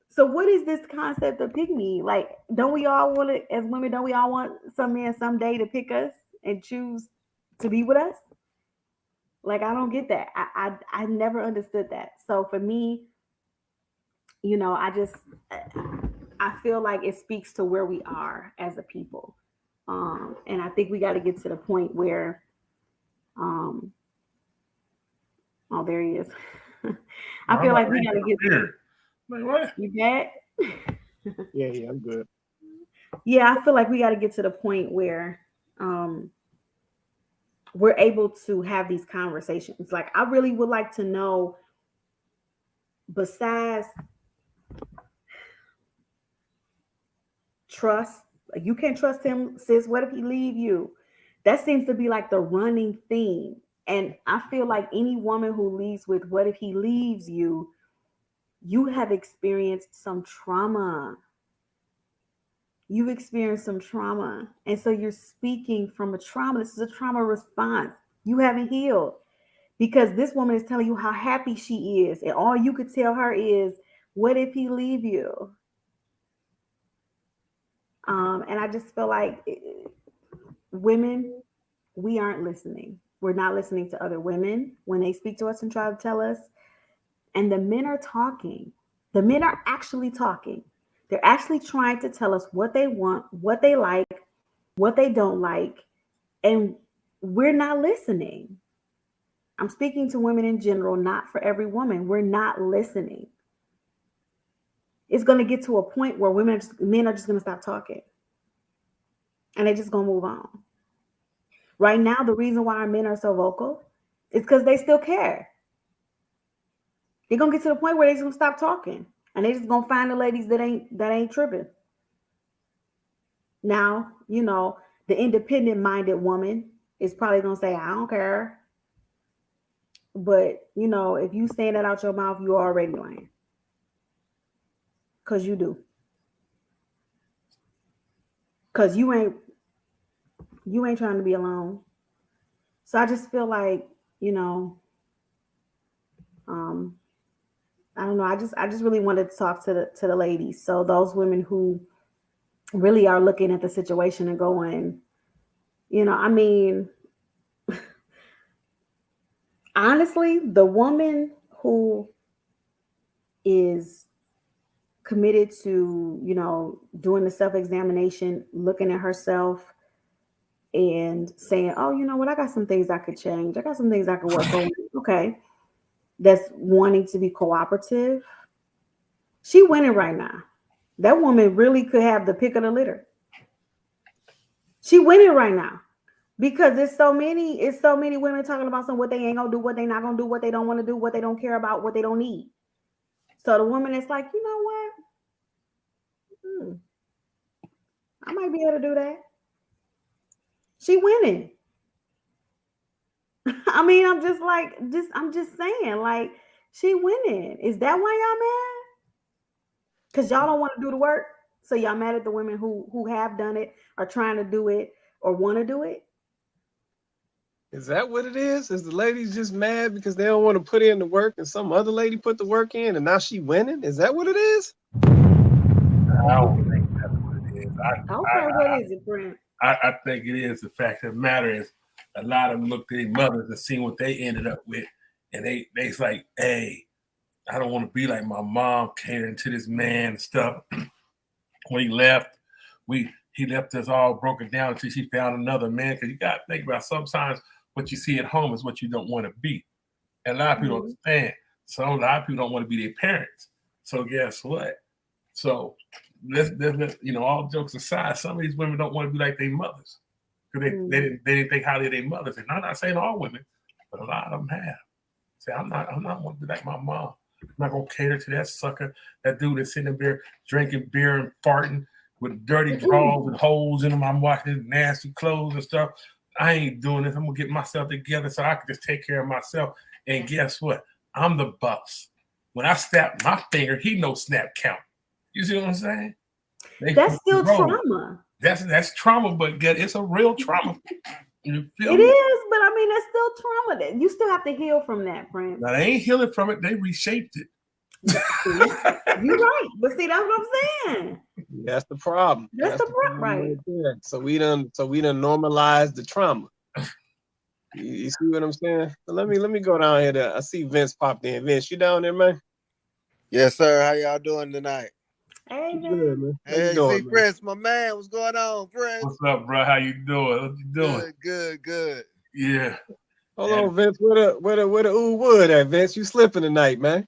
so what is this concept of pick me? Like, don't we all want it as women? Don't we all want some man someday to pick us and choose to be with us? Like, I don't get that. I never understood that. So for me, I feel like it speaks to where we are as a people. And I think we got to get to the point where, oh, there he is. I feel like we got to get here. Like, what? You back? Yeah, I'm good. Yeah, I feel like we got to get to the point where we're able to have these conversations. Like, I really would like to know, besides trust, like you can't trust him, sis. What if he leave you? That seems to be like the running theme. And I feel like any woman who leaves with what if he leaves you, you have experienced some trauma. You've experienced some trauma. And so you're speaking from a trauma. This is a trauma response. You haven't healed because this woman is telling you how happy she is. And all you could tell her is, what if he leave you? And I just feel like women, we aren't listening. We're not listening to other women when they speak to us and try to tell us. And the men are talking. The men are actually talking. They're actually trying to tell us what they want, what they like, what they don't like, and we're not listening. I'm speaking to women in general, not for every woman. We're not listening. It's going to get to a point where men are just going to stop talking. And they're just going to move on. Right now, the reason why our men are so vocal is because they still care. They're going to get to the point where they're just going to stop talking. And they're just going to find the ladies that ain't tripping. Now, the independent-minded woman is probably going to say, I don't care. But, if you saying that out your mouth, you're already lying. Because you do. Because you ain't trying to be alone. So I just feel like, I don't know. I just really wanted to talk to the ladies. So those women who really are looking at the situation and going, honestly, the woman who is committed to, doing the self-examination, looking at herself and saying, oh, you know what? I got some things I could change. I got some things I could work on. Okay. That's wanting to be cooperative. She winning right now. That woman really could have the pick of the litter. She winning right now because there's so many women talking about what they ain't gonna do, what they not gonna do, what they don't want to do, what they don't care about, what they don't need. So the woman is like, you know what? I might be able to do that. She winning. I'm just saying, like, she winning. Is that why y'all mad? Because y'all don't want to do the work. So y'all mad at the women who have done it, are trying to do it, or want to do it? Is that what it is? Is the ladies just mad because they don't want to put in the work and some other lady put the work in and now she winning? Is that what it is? I don't think that's what it is. What is it, Brent? I think it is. The fact of the matter is a lot of them looked at their mothers and seen what they ended up with. And they's like, hey, I don't want to be like my mom catering to this man and stuff. When he left, he left us all broken down until she found another man. Because you got to think about sometimes what you see at home is what you don't want to be. And a lot of people don't understand. So a lot of people don't want to be their parents. So guess what? So let's all jokes aside, some of these women don't want to be like their mothers. Because they didn't think highly of their mothers. And I'm not saying all women, but a lot of them have. Say, I'm not want to be like my mom. I'm not gonna cater to that sucker, that dude that's sitting there drinking beer and farting with dirty drawers and holes in them. I'm washing his nasty clothes and stuff. I ain't doing this. I'm gonna get myself together so I can just take care of myself. And guess what? I'm the boss. When I snap my finger, he knows snap count. You see what I'm saying? That's still trauma. That's trauma, but it's a real trauma. You feel it me? is, but I mean, that's still trauma. You still have to heal from that, Prince. Now, they ain't healing from it. They reshaped it. You're right. But see, that's what I'm saying. That's the problem. That's the problem, right? There. So we done normalized the trauma. You see what I'm saying? So let me go down here. I see Vince popped in. Vince, you down there, man? Yes, sir. How y'all doing tonight? Hey, good, man. Hey, see, Prince, my man. What's going on, Prince? What's up, bro? How you doing? What you doing? Good. Yeah. Hold on, Vince. Where the ooh wood at, Vince? You slipping tonight, man?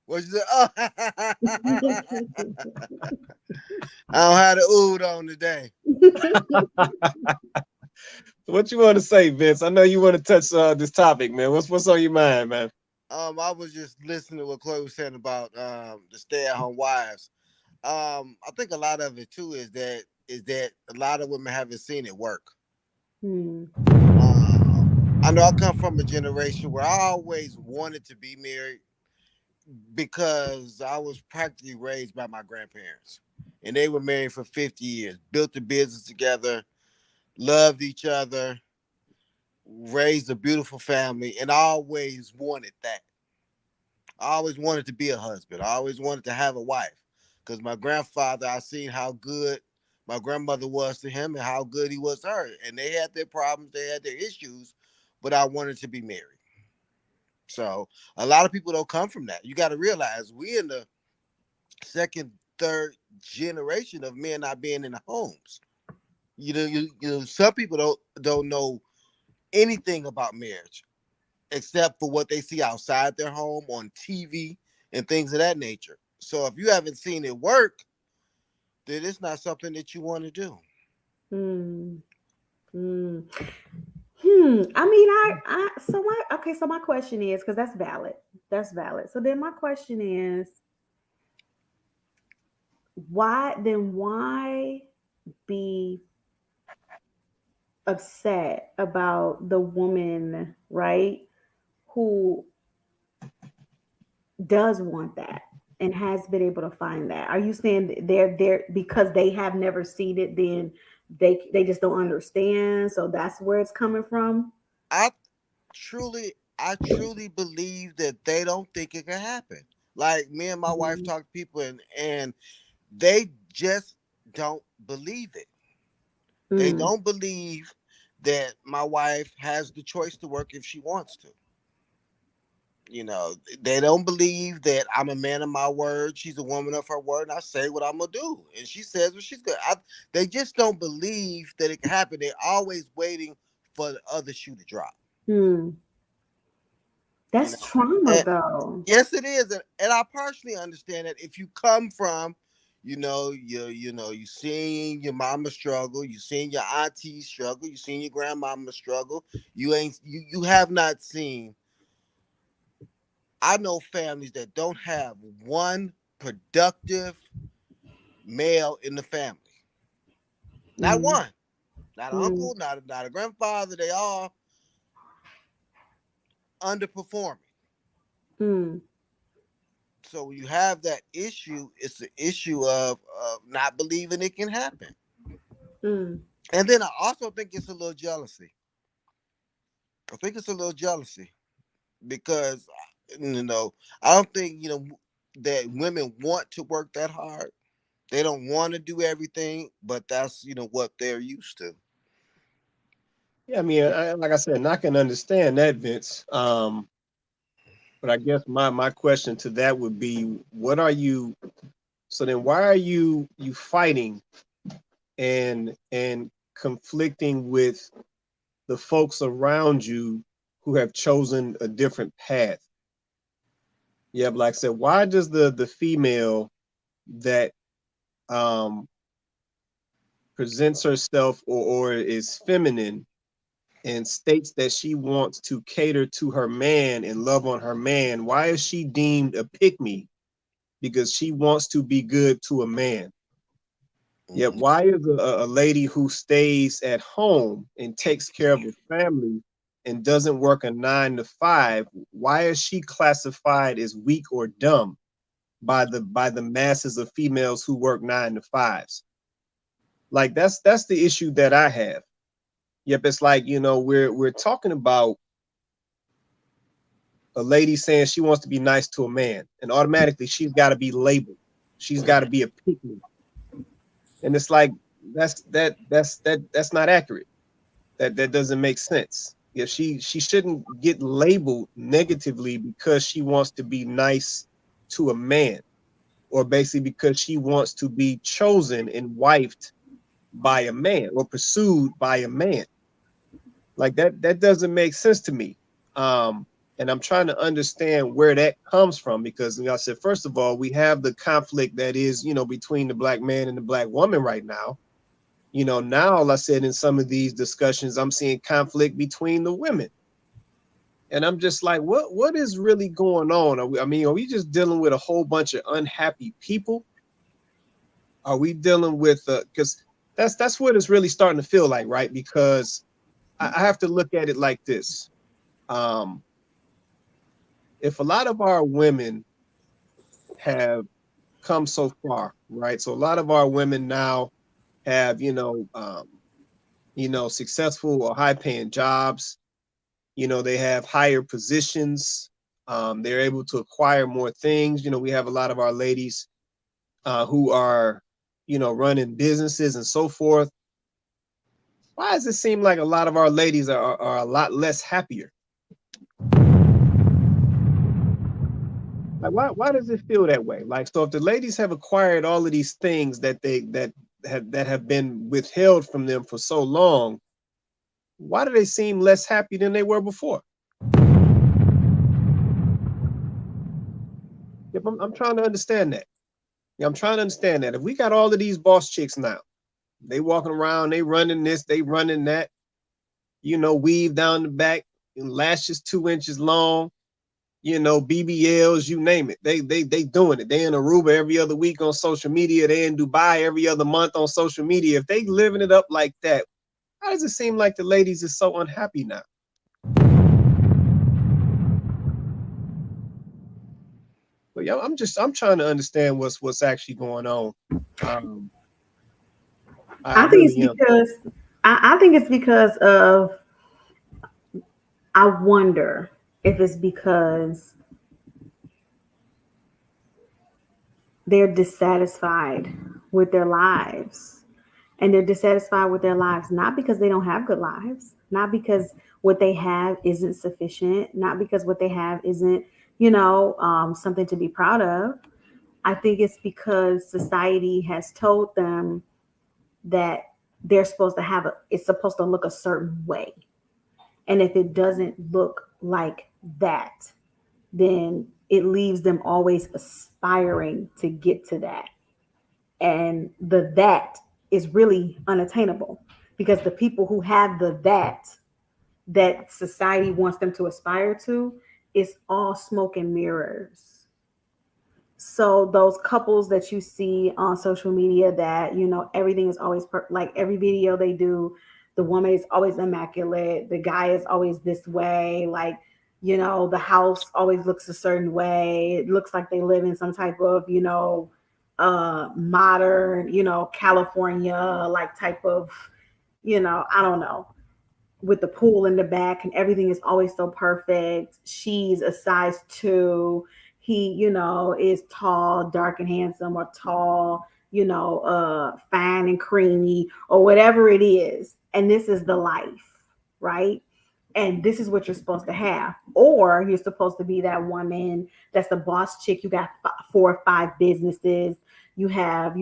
What's the? Oh. I don't have the oud on today. What you want to say, Vince? I know you want to touch this topic, man. What's on your mind, man? I was just listening to what Chloe was saying about the stay-at-home wives. I think a lot of it too is that a lot of women haven't seen it work. I know I come from a generation where I always wanted to be married because I was practically raised by my grandparents, and they were married for 50 years, built a business together, loved each other, raised a beautiful family, and I always wanted that. I always wanted to be a husband. I always wanted to have a wife. Because my grandfather, I seen how good my grandmother was to him and how good he was to her. And they had their problems, they had their issues, but I wanted to be married. So a lot of people don't come from that. You got to realize we in the second, third generation of men not being in the homes. Some people don't know anything about marriage except for what they see outside their home on TV and things of that nature. So if you haven't seen it work, then it's not something that you want to do. Hmm. Hmm. I mean, so my question is, because that's valid. That's valid. So then my question is, why be upset about the woman, right, who does want that and has been able to find that? Are you saying they're there because they have never seen it, then they just don't understand, so that's where it's coming from? I truly believe that they don't think it can happen. Like me and my wife talk to people and they just don't believe it. They Mm, don't believe that my wife has the choice to work if she wants to. They don't believe that I'm a man of my word. She's a woman of her word, and I say what I'm gonna do, and she says what she's gonna. They just don't believe that it can happen. They're always waiting for the other shoe to drop. mm. You That's know, trauma and though. yes, it is, and I partially understand that if you come from, you seen your mama struggle, you seen your auntie struggle, you seen your grandmama struggle. You have not seen. I know families that don't have one productive male in the family. Not Mm, one. Not an mm, uncle, not a grandfather. They all underperforming. mm, So when you have that issue, it's an issue of not believing it can happen. mm, And then I also think it's a little jealousy. I think it's a little jealousy because I don't think that women want to work that hard. They don't want to do everything, but that's what they're used to. Yeah, I mean, like I said, and I can understand that, Vince. But I guess my question to that would be, what are you? So then, why are you fighting and conflicting with the folks around you who have chosen a different path? Yeah, like I said, why does the female that um presents herself or is feminine and states that she wants to cater to her man and love on her man, why is she deemed a pick me because she wants to be good to a man? Yet Mhm. why is a lady who stays at home and takes care of a family and doesn't work a 9 to 5, why is she classified as weak or dumb by the masses of females who work 9 to 5s? Like that's the issue that I have. Yep, it's like, we're talking about a lady saying she wants to be nice to a man, and automatically she's got to be labeled. She's got to be a pick me. And it's like that's not accurate. That doesn't make sense. Yeah, she shouldn't get labeled negatively because she wants to be nice to a man, or basically because she wants to be chosen and wifed by a man or pursued by a man. Like that doesn't make sense to me. And I'm trying to understand where that comes from because, I said, first of all, we have the conflict that is, between the black man and the black woman right now. Now, like I said, in some of these discussions, I'm seeing conflict between the women. And I'm just like, what is really going on? Are we just dealing with a whole bunch of unhappy people? Are we dealing with because that's what it's really starting to feel like, right? Because I have to look at it like this. Um, if a lot of our women have come so far, right? So a lot of our women now have, successful or high paying jobs. They have higher positions. They're able to acquire more things. We have a lot of our ladies who are, running businesses and so forth. Why does it seem like a lot of our ladies are a lot less happier? Like, why does it feel that way? Like, so if the ladies have acquired all of these things that have been withheld from them for so long, why do they seem less happy than they were before? Yep, I'm trying to understand that. Yeah, I'm trying to understand that. If we got all of these boss chicks now, they walking around, they running this, they running that, weave down the back, and lashes 2 inches long, BBLs, you name it. They doing it. They in Aruba every other week on social media. They in Dubai every other month on social media. If they living it up like that, how does it seem like the ladies is so unhappy now? But yeah, I'm trying to understand what's actually going on. I think it's because I think it's because of, I wonder if it's because they're dissatisfied with their lives. And they're dissatisfied with their lives, not because they don't have good lives, not because what they have isn't sufficient, not because what they have isn't, something to be proud of. I think it's because society has told them that they're supposed to it's supposed to look a certain way. And if it doesn't look like that, then it leaves them always aspiring to get to that. And that is really unattainable, because the people who have that society wants them to aspire to, is all smoke and mirrors. So those couples that you see on social media that, everything is always like every video they do, the woman is always immaculate, the guy is always this way, like, the house always looks a certain way. It looks like they live in some type of, modern, California, like type of, I don't know, with the pool in the back, and everything is always so perfect. She's a size 2. He, is tall, dark and handsome, or tall, fine and creamy, or whatever it is. And this is the life, right? And this is what you're supposed to have. Or you're supposed to be that woman that's the boss chick. You got 4 or 5 businesses. You have,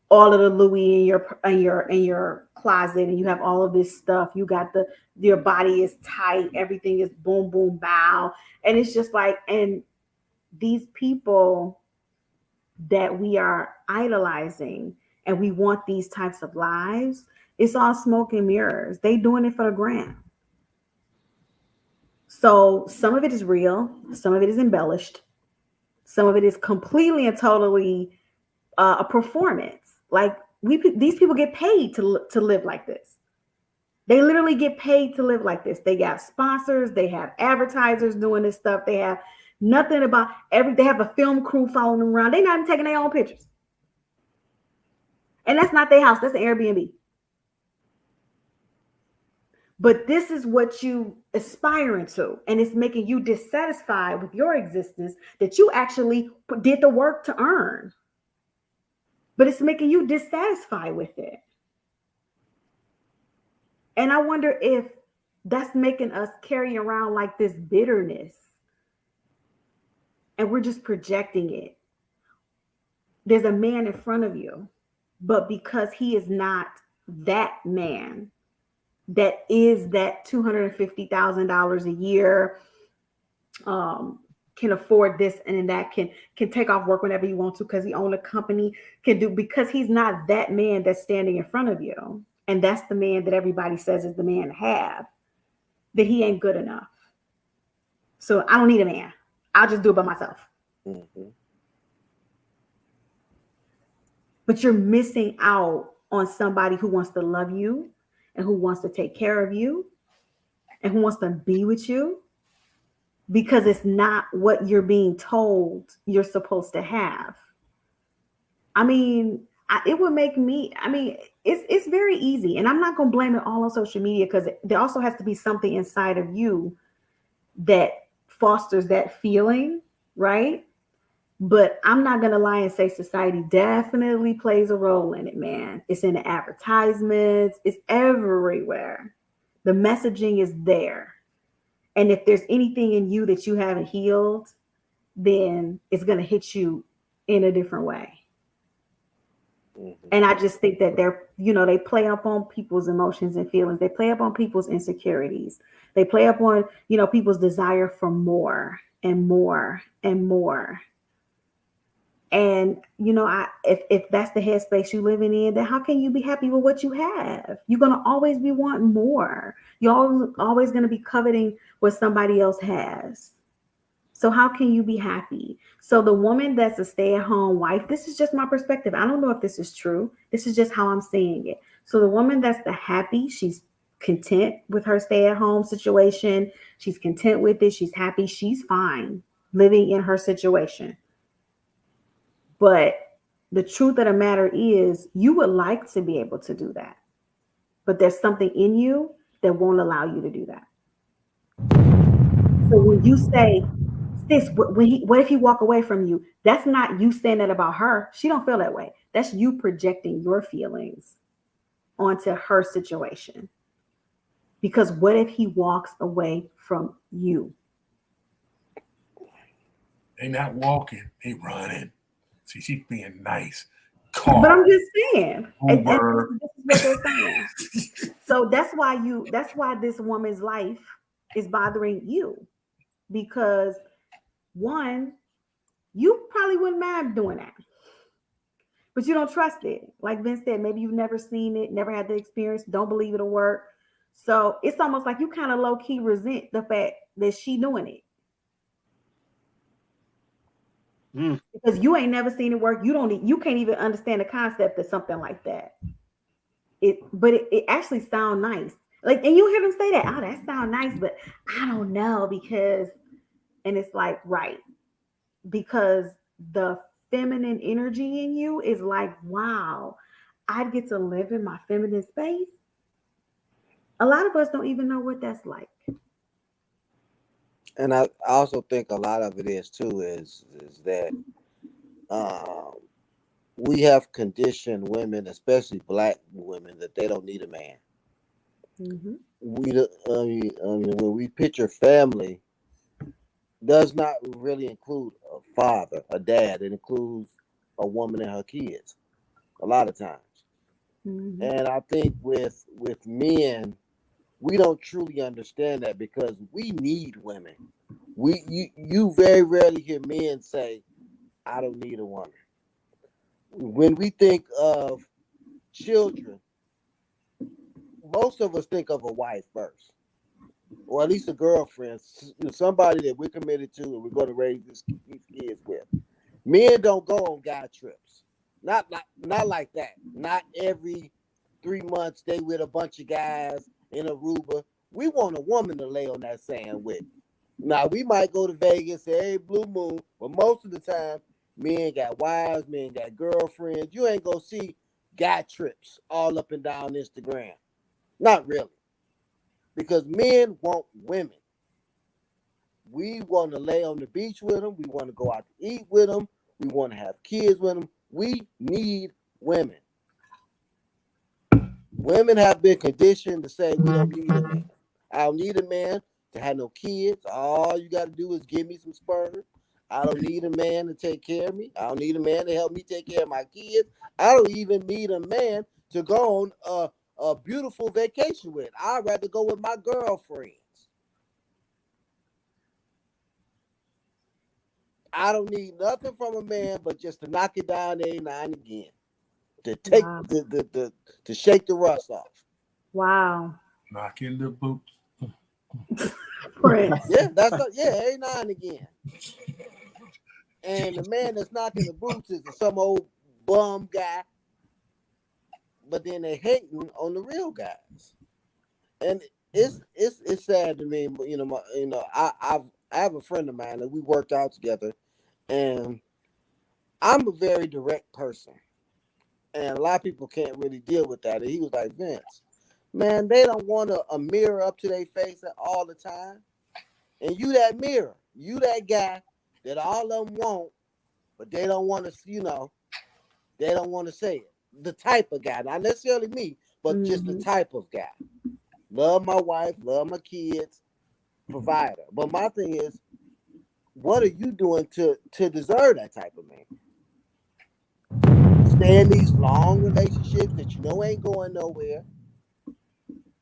all of the Louis in your closet, and you have all of this stuff. You got your body is tight. Everything is boom, boom, bow. And it's just like, and these people that we are idolizing and we want these types of lives, it's all smoke and mirrors. They doing it for the gram. So some of it is real, some of it is embellished, some of it is completely and totally a performance. Like these people get paid to live like this. They literally get paid to live like this. They got sponsors, they have advertisers doing this stuff. They have nothing about they have a film crew following them around. They're not even taking their own pictures. And that's not their house, that's an Airbnb. But this is what you aspiring to, and it's making you dissatisfied with your existence that you actually did the work to earn. But it's making you dissatisfied with it. And I wonder if that's making us carry around like this bitterness, and we're just projecting it. There's a man in front of you, but because he is not that man, that is that $250,000 a year, can afford this and that, can take off work whenever you want to because he owns a company, because he's not that man that's standing in front of you. And that's the man that everybody says is the man to have, that he ain't good enough. So I don't need a man. I'll just do it by myself. Mm-hmm. But you're missing out on somebody who wants to love you, and who wants to take care of you, and who wants to be with you, because it's not what you're being told you're supposed to have. I mean, it would make me, it's very easy. And I'm not going to blame it all on social media, because there also has to be something inside of you that fosters that feeling, right? But I'm not going to lie and say society definitely plays a role in it, man. It's in the advertisements. It's everywhere. The messaging is there. And if there's anything in you that you haven't healed, then it's going to hit you in a different way. Mm-hmm. And I just think that they play up on people's emotions and feelings. They play up on people's insecurities. They play up on, people's desire for more and more and more. And, if that's the headspace you're living in, then how can you be happy with what you have? You're going to always be wanting more. You're always going to be coveting what somebody else has. So how can you be happy? So the woman that's a stay-at-home wife, this is just my perspective. I don't know if this is true. This is just how I'm seeing it. So the woman that's the happy, she's content with her stay-at-home situation. She's content with it. She's happy. She's fine living in her situation. But the truth of the matter is, you would like to be able to do that. But there's something in you that won't allow you to do that. So when you say, sis, what if he walk away from you? That's not you saying that about her. She don't feel that way. That's you projecting your feelings onto her situation. Because what if he walks away from you? They not walking, they running. See, she's being nice. But I'm just saying, and this Uber. is what they're saying. So that's why this woman's life is bothering you, because one, you probably wouldn't mind doing that, but you don't trust it. Like Vince said, maybe you've never seen it, never had the experience, don't believe it'll work. So it's almost like you kind of low key resent the fact that she doing it. Because you ain't never seen it work. You can't even understand the concept of something like that. But it actually sounds nice. Like, and you hear them say that, oh, that sounds nice, but I don't know, because, and it's like, right. Because the feminine energy in you is like, wow, I'd get to live in my feminine space. A lot of us don't even know what that's like. And I also think a lot of it is too is that we have conditioned women, especially Black women, that they don't need a man. Mm-hmm. When we picture family, does not really include a father, a dad. It includes a woman and her kids a lot of times. Mm-hmm. And I think with men, we don't truly understand that, because we need women. You very rarely hear men say, I don't need a woman. When we think of children, most of us think of a wife first, or at least a girlfriend, somebody that we're committed to and we're going to raise these kids with. Men don't go on guy trips. Not like that. Not every 3 months they with a bunch of guys in Aruba. We want a woman to lay on that sand with. Now, we might go to Vegas, say, hey, Blue Moon, but most of the time, men got wives, men got girlfriends. You ain't gonna see guy trips all up and down Instagram. Not really. Because men want women. We want to lay on the beach with them. We want to go out to eat with them. We want to have kids with them. We need women. Women have been conditioned to say, we don't need a man. I don't need a man to have no kids. All you got to do is give me some sperm. I don't need a man to take care of me. I don't need a man to help me take care of my kids. I don't even need a man to go on a beautiful vacation with. I'd rather go with my girlfriends. I don't need nothing from a man but just to knock it down every now and again. To take to shake the rust off. Wow. Knock in the boots. Prince. Yeah, every now and again. And the man that's knocking the boots is some old bum guy, but then they hating on the real guys, and it's sad to me. I have a friend of mine that we worked out together, and I'm a very direct person, and a lot of people can't really deal with that. And he was like, Vince, man, they don't want a mirror up to their face all the time, and you that mirror, you that guy that all of them want, but they don't want to, they don't want to say it. The type of guy, not necessarily me, but just the type of guy. Love my wife, love my kids, provider. But my thing is, what are you doing to deserve that type of man? Stay in these long relationships that you know ain't going nowhere.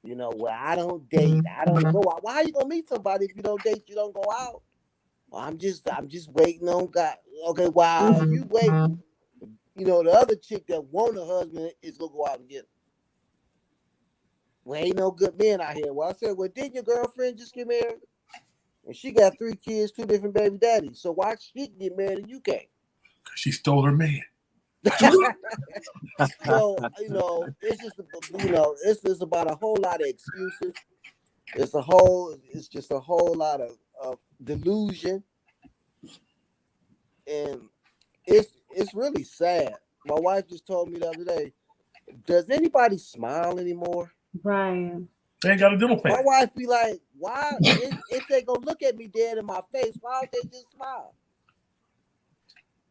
You know, where I don't date, I don't go out. Why are you gonna meet somebody if you don't date, you don't go out? Well, I'm just waiting on God. Okay, while you wait, you know, the other chick that want a husband is gonna go out and get him. Well, ain't no good men out here. Well, I said, well, didn't your girlfriend just get married? And she got 3 kids, 2 different baby daddies. So why she can get married and you can't? Because she stole her man. So, you know, it's just, you know, it's just about a whole lot of excuses. It's just a whole lot of delusion. And it's really sad. My wife just told me the other day, does anybody smile anymore? Right. They ain't got a dental My plan. wife be like, why, if they gonna look at me dead in my face, why don't they just smile?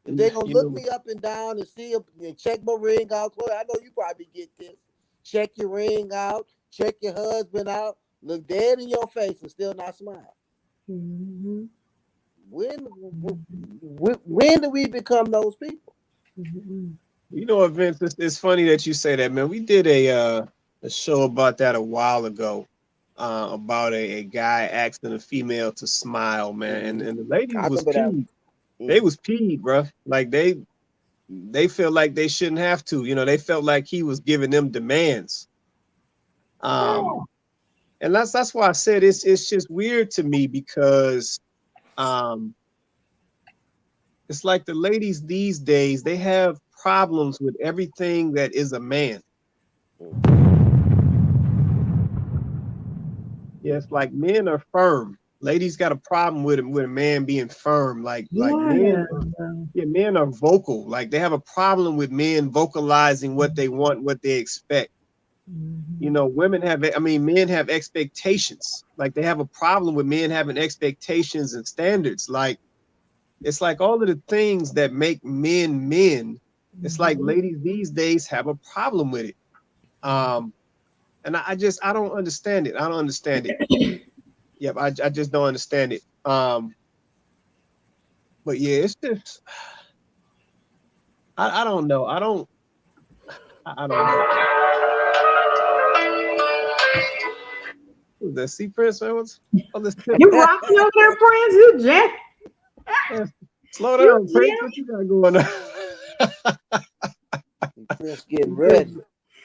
If they gonna look me up and down and see and check my ring out, I know you probably get this. Check your ring out, check your husband out, look dead in your face and still not smile. Mm-hmm. When do we become those people? Mm-hmm. You know what, Vince? It's funny that you say that, man. We did a show about that a while ago, about a guy asking a female to smile, man, and the ladies I was remember that. peeved. They was peeved, bro. Like they feel like they shouldn't have to. You know, they felt like he was giving them demands. And that's why I said it's just weird to me because it's like the ladies these days, they have problems with everything that is a man. Yeah, it's like men are firm. Ladies got a problem with a man being firm. Like men, men are vocal. Like they have a problem with men vocalizing what they want, what they expect. You know, men have expectations. Like they have a problem with men having expectations and standards. Like it's like all of the things that make men men. It's like ladies these days have a problem with it. And I don't understand it. I don't understand it. Yep, I just don't understand it. But yeah, it's just I don't know. I don't know. Who's that? See Prince, man? You rocking on there, Prince? You jack? Slow down, Prince. What you got going on? Prince getting ready.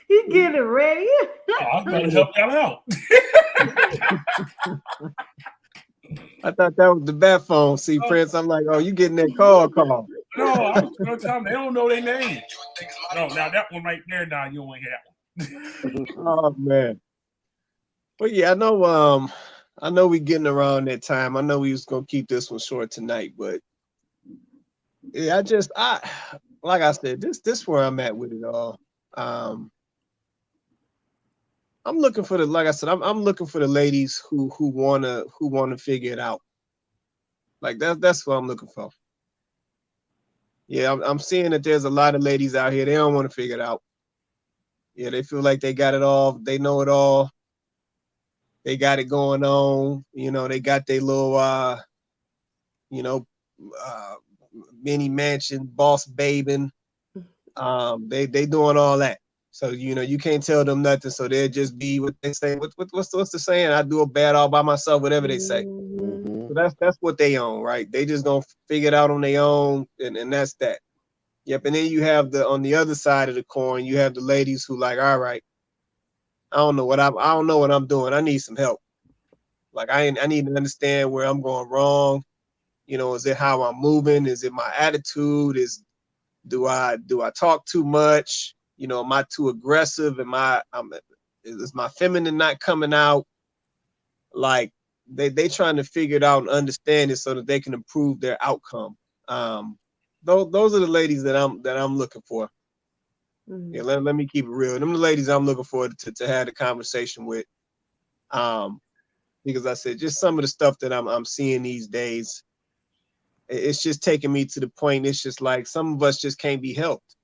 He getting ready. Oh, I'm going to help y'all out. I thought that was the bat phone. See, Prince. I'm like, oh, you getting that call? No, I was going to tell them they don't know their name. No, now that one right there, now you won't hear that one. Oh man. Well, yeah, I know we getting around that time. I know we was gonna keep this one short tonight, but yeah, like I said, this where I'm at with it all. I'm looking for I'm looking for the ladies who wanna figure it out. Like that's what I'm looking for. Yeah, I'm seeing that there's a lot of ladies out here, they don't want to figure it out. Yeah, they feel like they got it all, they know it all. They got it going on, you know, they got their little mini mansion, boss babing. They doing all that. So, you know, you can't tell them nothing. So they'll just be what they say. What's the saying? I do a bad all by myself, whatever they say. So that's what they own, right? They just gonna figure it out on their own, and that's that. Yep. And then you have on the other side of the coin, you have the ladies who like, all right, I don't know what I'm doing. I need some help. Like I need to understand where I'm going wrong. You know, is it how I'm moving? Is it my attitude? Do I talk too much? You know, am I too aggressive? Is my feminine not coming out? Like they trying to figure it out and understand it so that they can improve their outcome. Those are the ladies that I'm looking for. Mm-hmm. Yeah, let me keep it real. Them the ladies I'm looking for to have a conversation with. Because I said just some of the stuff that I'm seeing these days, it's just taking me to the point. It's just like some of us just can't be helped.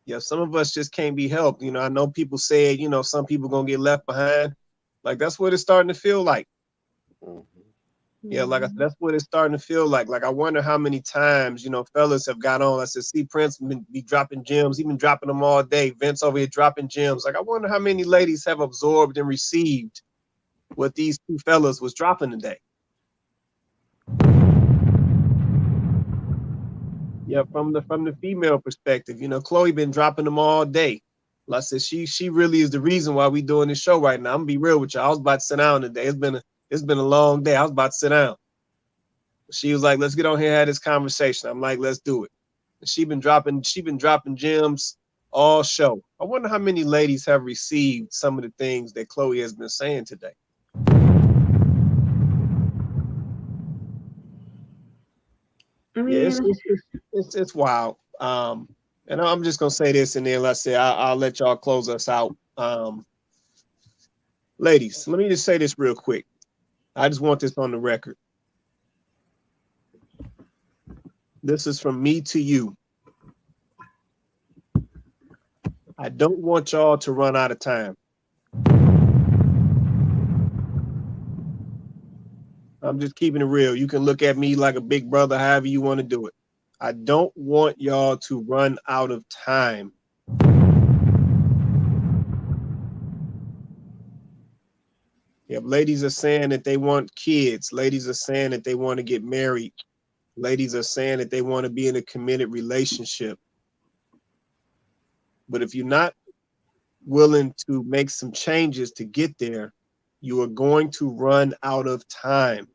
Yeah, some of us just can't be helped. You know, I know people say, you know, some people gonna get left behind. Like that's what it's starting to feel like. Mm-hmm. Yeah, like I said, that's what it's starting to feel like. Like I wonder how many times, fellas have got on. I said, see, Prince be dropping gems. He been dropping them all day. Vince over here dropping gems. Like I wonder how many ladies have absorbed and received what these two fellas was dropping today. Yeah, from the female perspective, Chloe been dropping them all day. Like I said, she really is the reason why we doing this show right now. I'm gonna be real with you. I was about to sit down today. It's been a long day. I was about to sit down. She was like, let's get on here and have this conversation. I'm like, let's do it. And she been dropping gems all show. I wonder how many ladies have received some of the things that Chloe has been saying today. I mean, Yeah, it's wild. And I'm just gonna say this, and then let's say I'll let y'all close us out. Ladies, let me just say this real quick. I just want this on the record. This is from me to you. I don't want y'all to run out of time. I'm just keeping it real. You can look at me like a big brother, however you want to do it. I don't want y'all to run out of time. If ladies are saying that they want kids, ladies are saying that they want to get married, ladies are saying that they want to be in a committed relationship. But if you're not willing to make some changes to get there, you are going to run out of time.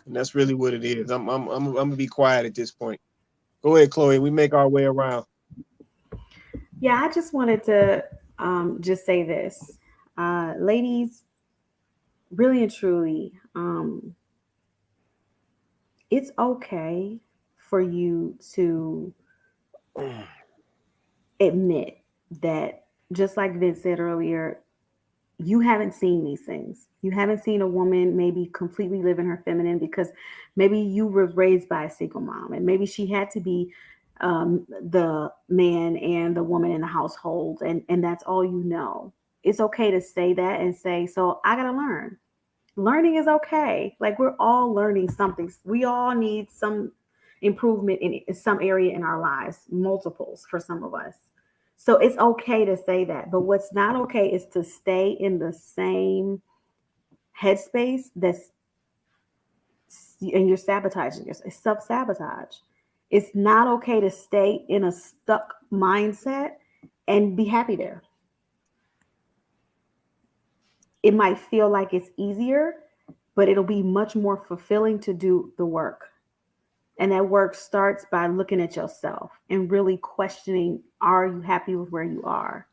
And that's really what it is. I'm gonna be quiet at this point. Go ahead, Chloe. We make our way around. Yeah, I just wanted to just say this, ladies. Really and truly, it's okay for you to admit that, just like Vince said earlier, you haven't seen these things. You haven't seen a woman maybe completely live in her feminine because maybe you were raised by a single mom and maybe she had to be the man and the woman in the household, and that's all you know. It's okay to say that and say, so I got to learn. Learning is okay. Like, we're all learning something. We all need some improvement in some area in our lives, multiples for some of us. So it's okay to say that. But what's not okay is to stay in the same headspace and you're sabotaging yourself. It's self-sabotage. It's not okay to stay in a stuck mindset and be happy there. It might feel like it's easier, but it'll be much more fulfilling to do the work. And that work starts by looking at yourself and really questioning, are you happy with where you are?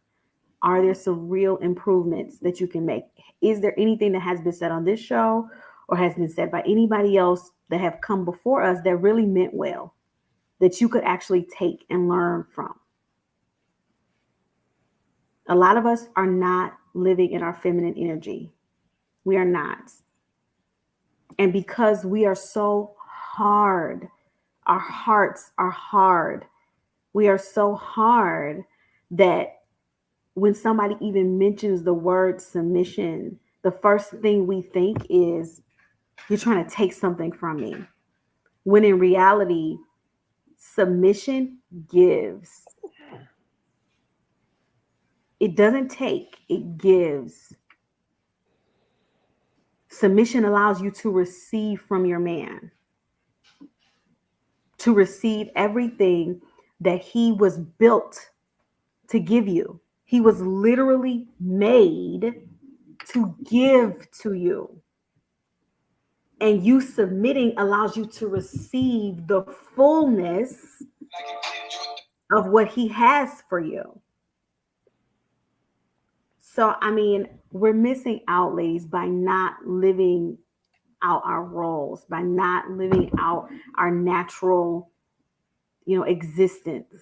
Are there some real improvements that you can make? Is there anything that has been said on this show or has been said by anybody else that have come before us that really meant well, that you could actually take and learn from? A lot of us are not living in our feminine energy. We are not. And because we are so hard, our hearts are hard. We are so hard that when somebody even mentions the word submission, the first thing we think is, you're trying to take something from me. When in reality, submission gives. It doesn't take, it gives. Submission allows you to receive from your man, to receive everything that he was built to give you. He was literally made to give to you. And you submitting allows you to receive the fullness of what he has for you. So, I mean, we're missing out, ladies, by not living out our roles, by not living out our natural, existence.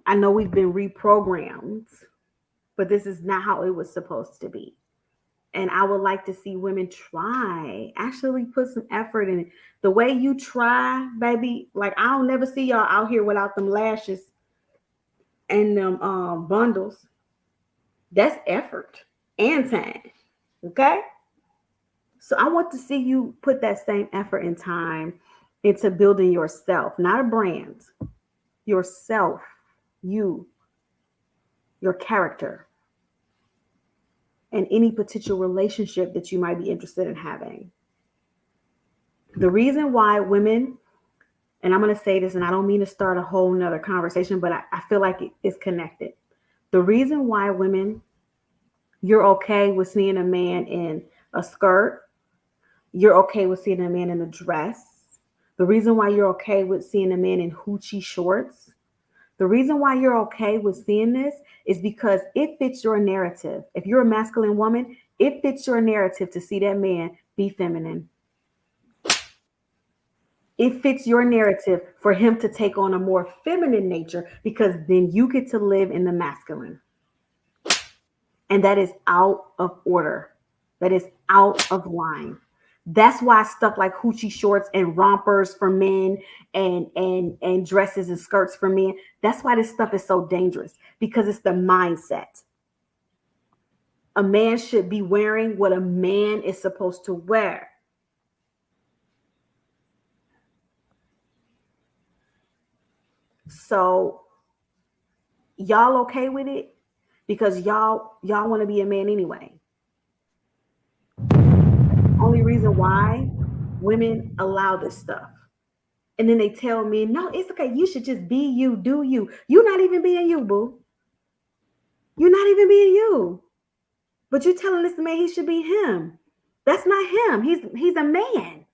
I know we've been reprogrammed, but this is not how it was supposed to be. And I would like to see women actually put some effort in it. The way you try, baby, like, I'll never see y'all out here without them lashes and them bundles. That's effort and time. Okay? So I want to see you put that same effort and time into building yourself, not a brand, yourself, you, your character, and any potential relationship that you might be interested in having. The reason why women, and I'm going to say this, and I don't mean to start a whole nother conversation, but I feel like it is connected. The reason why women, you're okay with seeing a man in a skirt, you're okay with seeing a man in a dress. The reason why you're okay with seeing a man in hoochie shorts, the reason why you're okay with seeing this is because it fits your narrative. If you're a masculine woman, it fits your narrative to see that man be feminine. It fits your narrative for him to take on a more feminine nature because then you get to live in the masculine. And that is out of order. That is out of line. That's why stuff like hoochie shorts and rompers for men and dresses and skirts for men, that's why this stuff is so dangerous, because it's the mindset. A man should be wearing what a man is supposed to wear. So y'all okay with it? Because y'all want to be a man anyway. Only reason why women allow this stuff. And then they tell me, no, it's okay. You should just be you, do you. You're not even being you, boo. You're not even being you. But you're telling this man he should be him. That's not him. He's a man.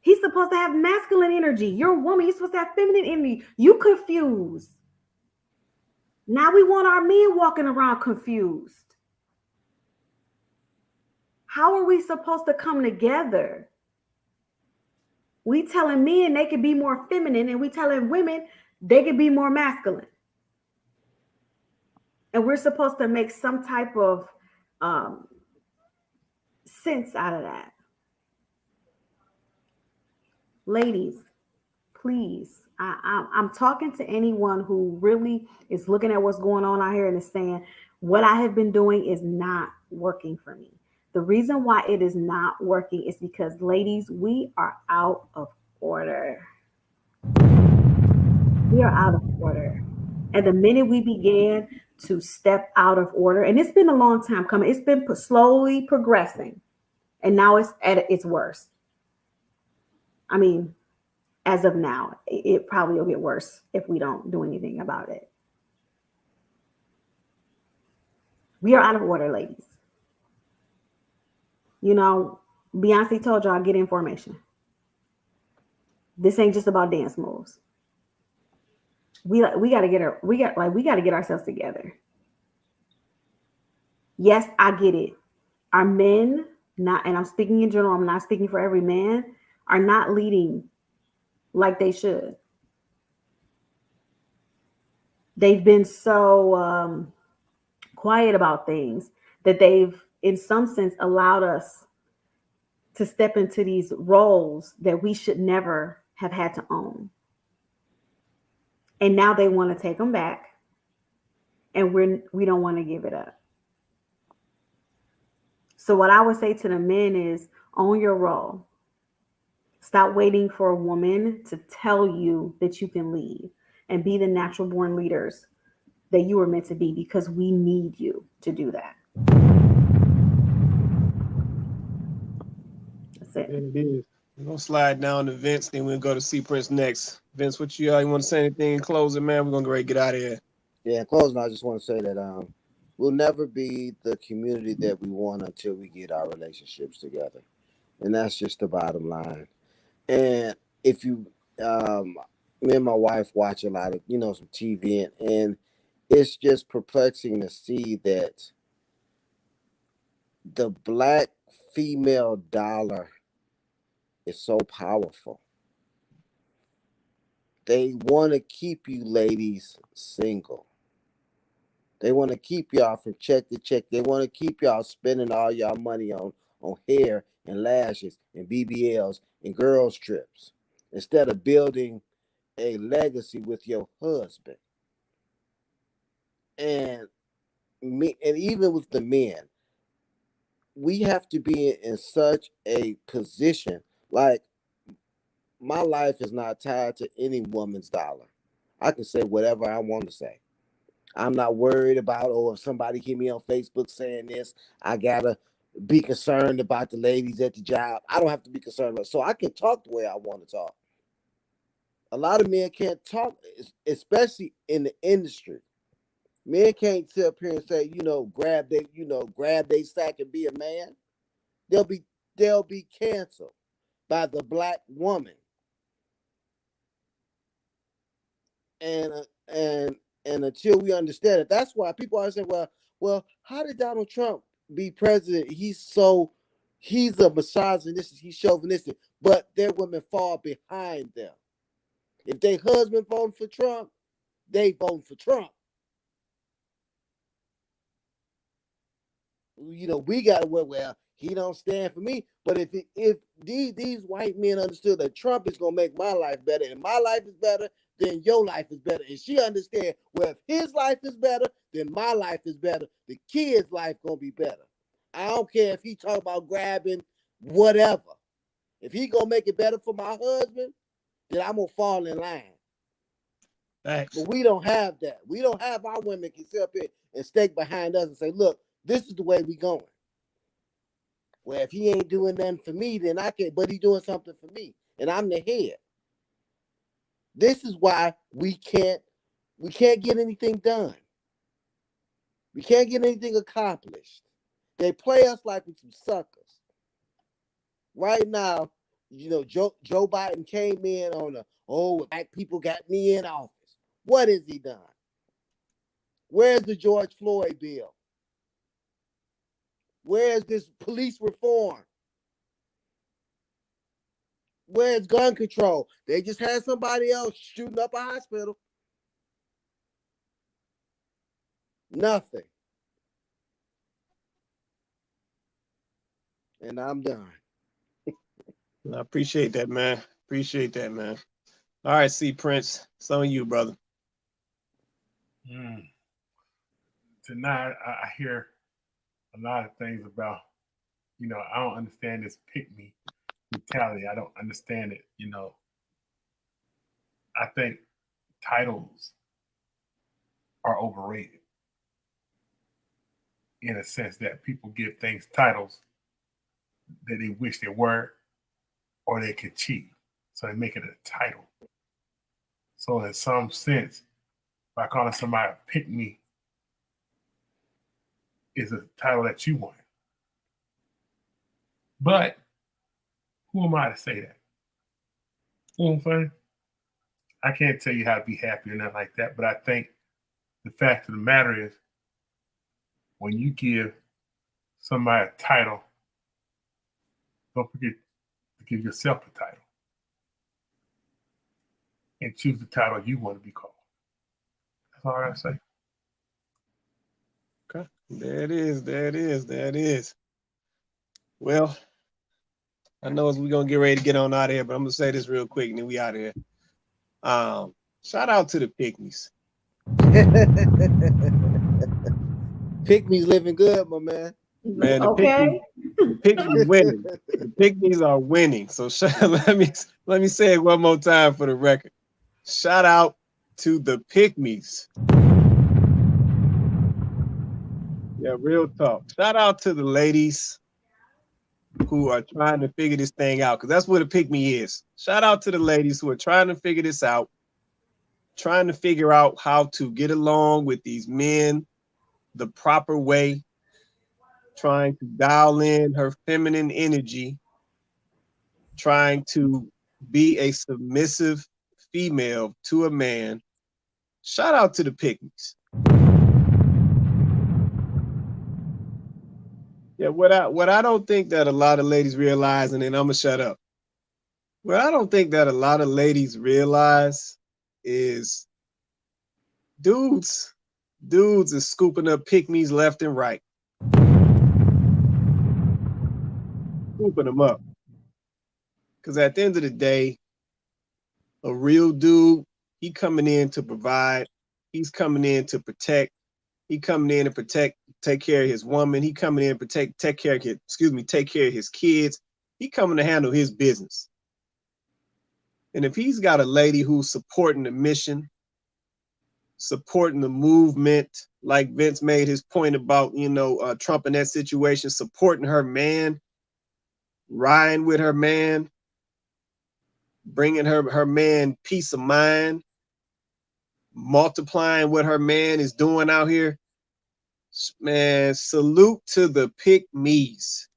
He's supposed to have masculine energy. You're a woman. You're supposed to have feminine energy. You confused. Now we want our men walking around confused. How are we supposed to come together? We telling men they could be more feminine, and we telling women they could be more masculine. And we're supposed to make some type of sense out of that. Ladies, please, I'm talking to anyone who really is looking at what's going on out here and is saying, what I have been doing is not working for me. The reason why it is not working is because, ladies, we are out of order. We are out of order. And the minute we began to step out of order, and it's been a long time coming, it's been slowly progressing, and now it's at its worst. I mean, as of now, it probably will get worse if we don't do anything about it. We are out of order, ladies. You know, Beyonce told y'all, get information. This ain't just about dance moves. We got to get ourselves together. Yes, I get it. Our men, not, and I'm speaking in general, I'm not speaking for every man, are not leading like they should. They've been so quiet about things that they've, in some sense, allowed us to step into these roles that we should never have had to own. And now they want to take them back, and we don't want to give it up. So what I would say to the men is, own your role. Stop waiting for a woman to tell you that you can lead, and be the natural born leaders that you were meant to be, because we need you to do that. That's it. It is. We're gonna slide down to Vince, then we'll go to C Prince next. Vince, what you want to say anything in closing, man? We're gonna go ready to get out of here. Yeah, in closing, I just want to say that we'll never be the community that we want until we get our relationships together. And that's just the bottom line. And if you, me and my wife watch a lot of, some TV, and it's just perplexing to see that the black female dollar is so powerful. They want to keep you ladies single. They want to keep y'all from check to check. They want to keep y'all spending all y'all money on hair and lashes and BBLs and girls trips, instead of building a legacy with your husband. And me, and even with the men, we have to be in such a position. Like, my life is not tied to any woman's dollar. I can say whatever I want to say. I'm not worried about, if somebody hit me on Facebook saying this, I gotta be concerned about the ladies at the job. I don't have to be concerned about it. So I can talk the way I want to talk. A lot of men can't talk, especially in the industry. Men can't sit up here and say, grab they sack and be a man. They'll be canceled by the black woman. And until we understand it, that's why people are saying, well, how did Donald Trump be president? He's a misogynist, he's chauvinistic, but their women fall behind them. If their husband voting for Trump, they voting for Trump. We gotta, well, he don't stand for me. But if these white men understood that Trump is gonna make my life better, and my life is better, then your life is better. And she understand, well, if his life is better, then my life is better. The kid's life gonna be better. I don't care if he talk about grabbing whatever. If he gonna make it better for my husband, then I'm gonna fall in line. Thanks. But we don't have that. We don't have our women can sit up here and stake behind us and say, look, this is the way we going. Well, if he ain't doing nothing for me, then I can't, but he doing something for me. And I'm the head. This is why we can't get anything done. We can't get anything accomplished. They play us like we're some suckers. Right now, Joe Biden came in on black people got me in office. What has he done? Where's the George Floyd bill? Where's this police reform? Where's gun control? They just had somebody else shooting up a hospital. Nothing. And I'm done. I appreciate that, man. Appreciate that, man. All right, C Prince, it's on you, brother. Tonight, I hear a lot of things about, I don't understand this pick-me mentality. I don't understand it. I think titles are overrated in a sense that people give things titles that they wish they were or they could cheat. So they make it a title. So in some sense, by calling somebody a pick-me is a title that you want. But who am I to say that? You know what I'm saying? I can't tell you how to be happy or nothing like that, but I think the fact of the matter is when you give somebody a title, don't forget to give yourself a title and choose the title you want to be called. That's all I gotta say. Okay, there it is. Well, I know we're gonna get ready to get on out of here, but I'm gonna say this real quick and then we out of here. Shout out to the Pygmies. Pygmies living good, my man. Man, the Okay. Pygmies winning. The Pygmies are winning. So let me say it one more time for the record. Shout out to the Pygmies. Yeah, real talk. Shout out to the ladies who are trying to figure this thing out, because that's what a pygmy is. Shout out to the ladies who are trying to figure this out, trying to figure out how to get along with these men the proper way, trying to dial in her feminine energy, trying to be a submissive female to a man. Shout out to the pygmies. Yeah, what I don't think that a lot of ladies realize, and then I'm gonna shut up. What I don't think that a lot of ladies realize is dudes is scooping up pygmies left and right. Scooping them up. Because at the end of the day, a real dude, he coming in to provide, he's coming in to protect, He coming in and take care of his woman. He coming in and take care of his kids. He coming to handle his business. And if he's got a lady who's supporting the mission, supporting the movement, like Vince made his point about, Trump in that situation, supporting her man, riding with her man, bringing her man peace of mind, multiplying what her man is doing out here, man, salute to the pick-me's.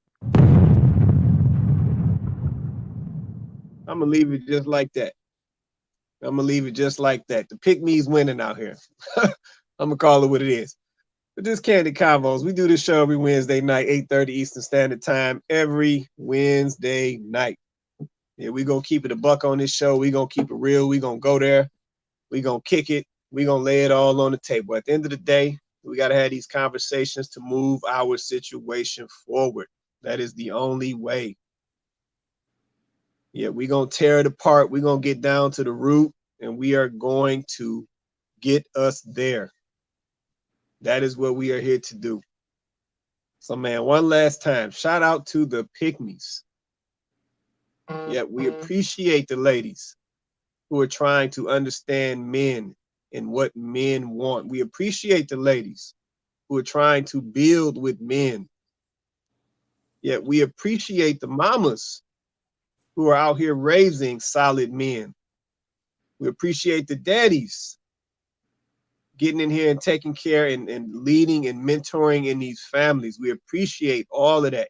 I'm going to leave it just like that. The pick-me's winning out here. I'm going to call it what it is. But this Kandid Konvos, we do this show every Wednesday night, 8:30 Eastern Standard Time, every Wednesday night. Yeah, we going to keep it a buck on this show. We going to keep it real. We going to go there. We going to kick it. We going to lay it all on the table. At the end of the day, we got to have these conversations to move our situation forward. That is the only way. Yeah, we're going to tear it apart. We're going to get down to the root, and we are going to get us there. That is what we are here to do. So, man, one last time, shout out to the pick-me's. Yeah, we appreciate the ladies who are trying to understand men and what men want. We appreciate the ladies who are trying to build with men. Yet we appreciate the mamas who are out here raising solid men. We appreciate the daddies getting in here and taking care and leading and mentoring in these families. We appreciate all of that.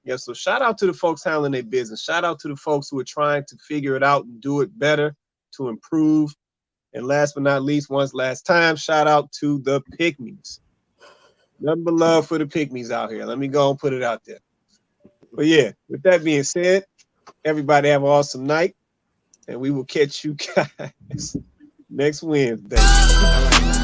Yeah, so shout out to the folks handling their business. Shout out to the folks who are trying to figure it out and do it better, to improve. And last but not least, last time, shout out to the pick-me's. Nothing but love for the pick-me's out here. Let me go and put it out there. But yeah, with that being said, everybody have an awesome night, and we will catch you guys next Wednesday. All right.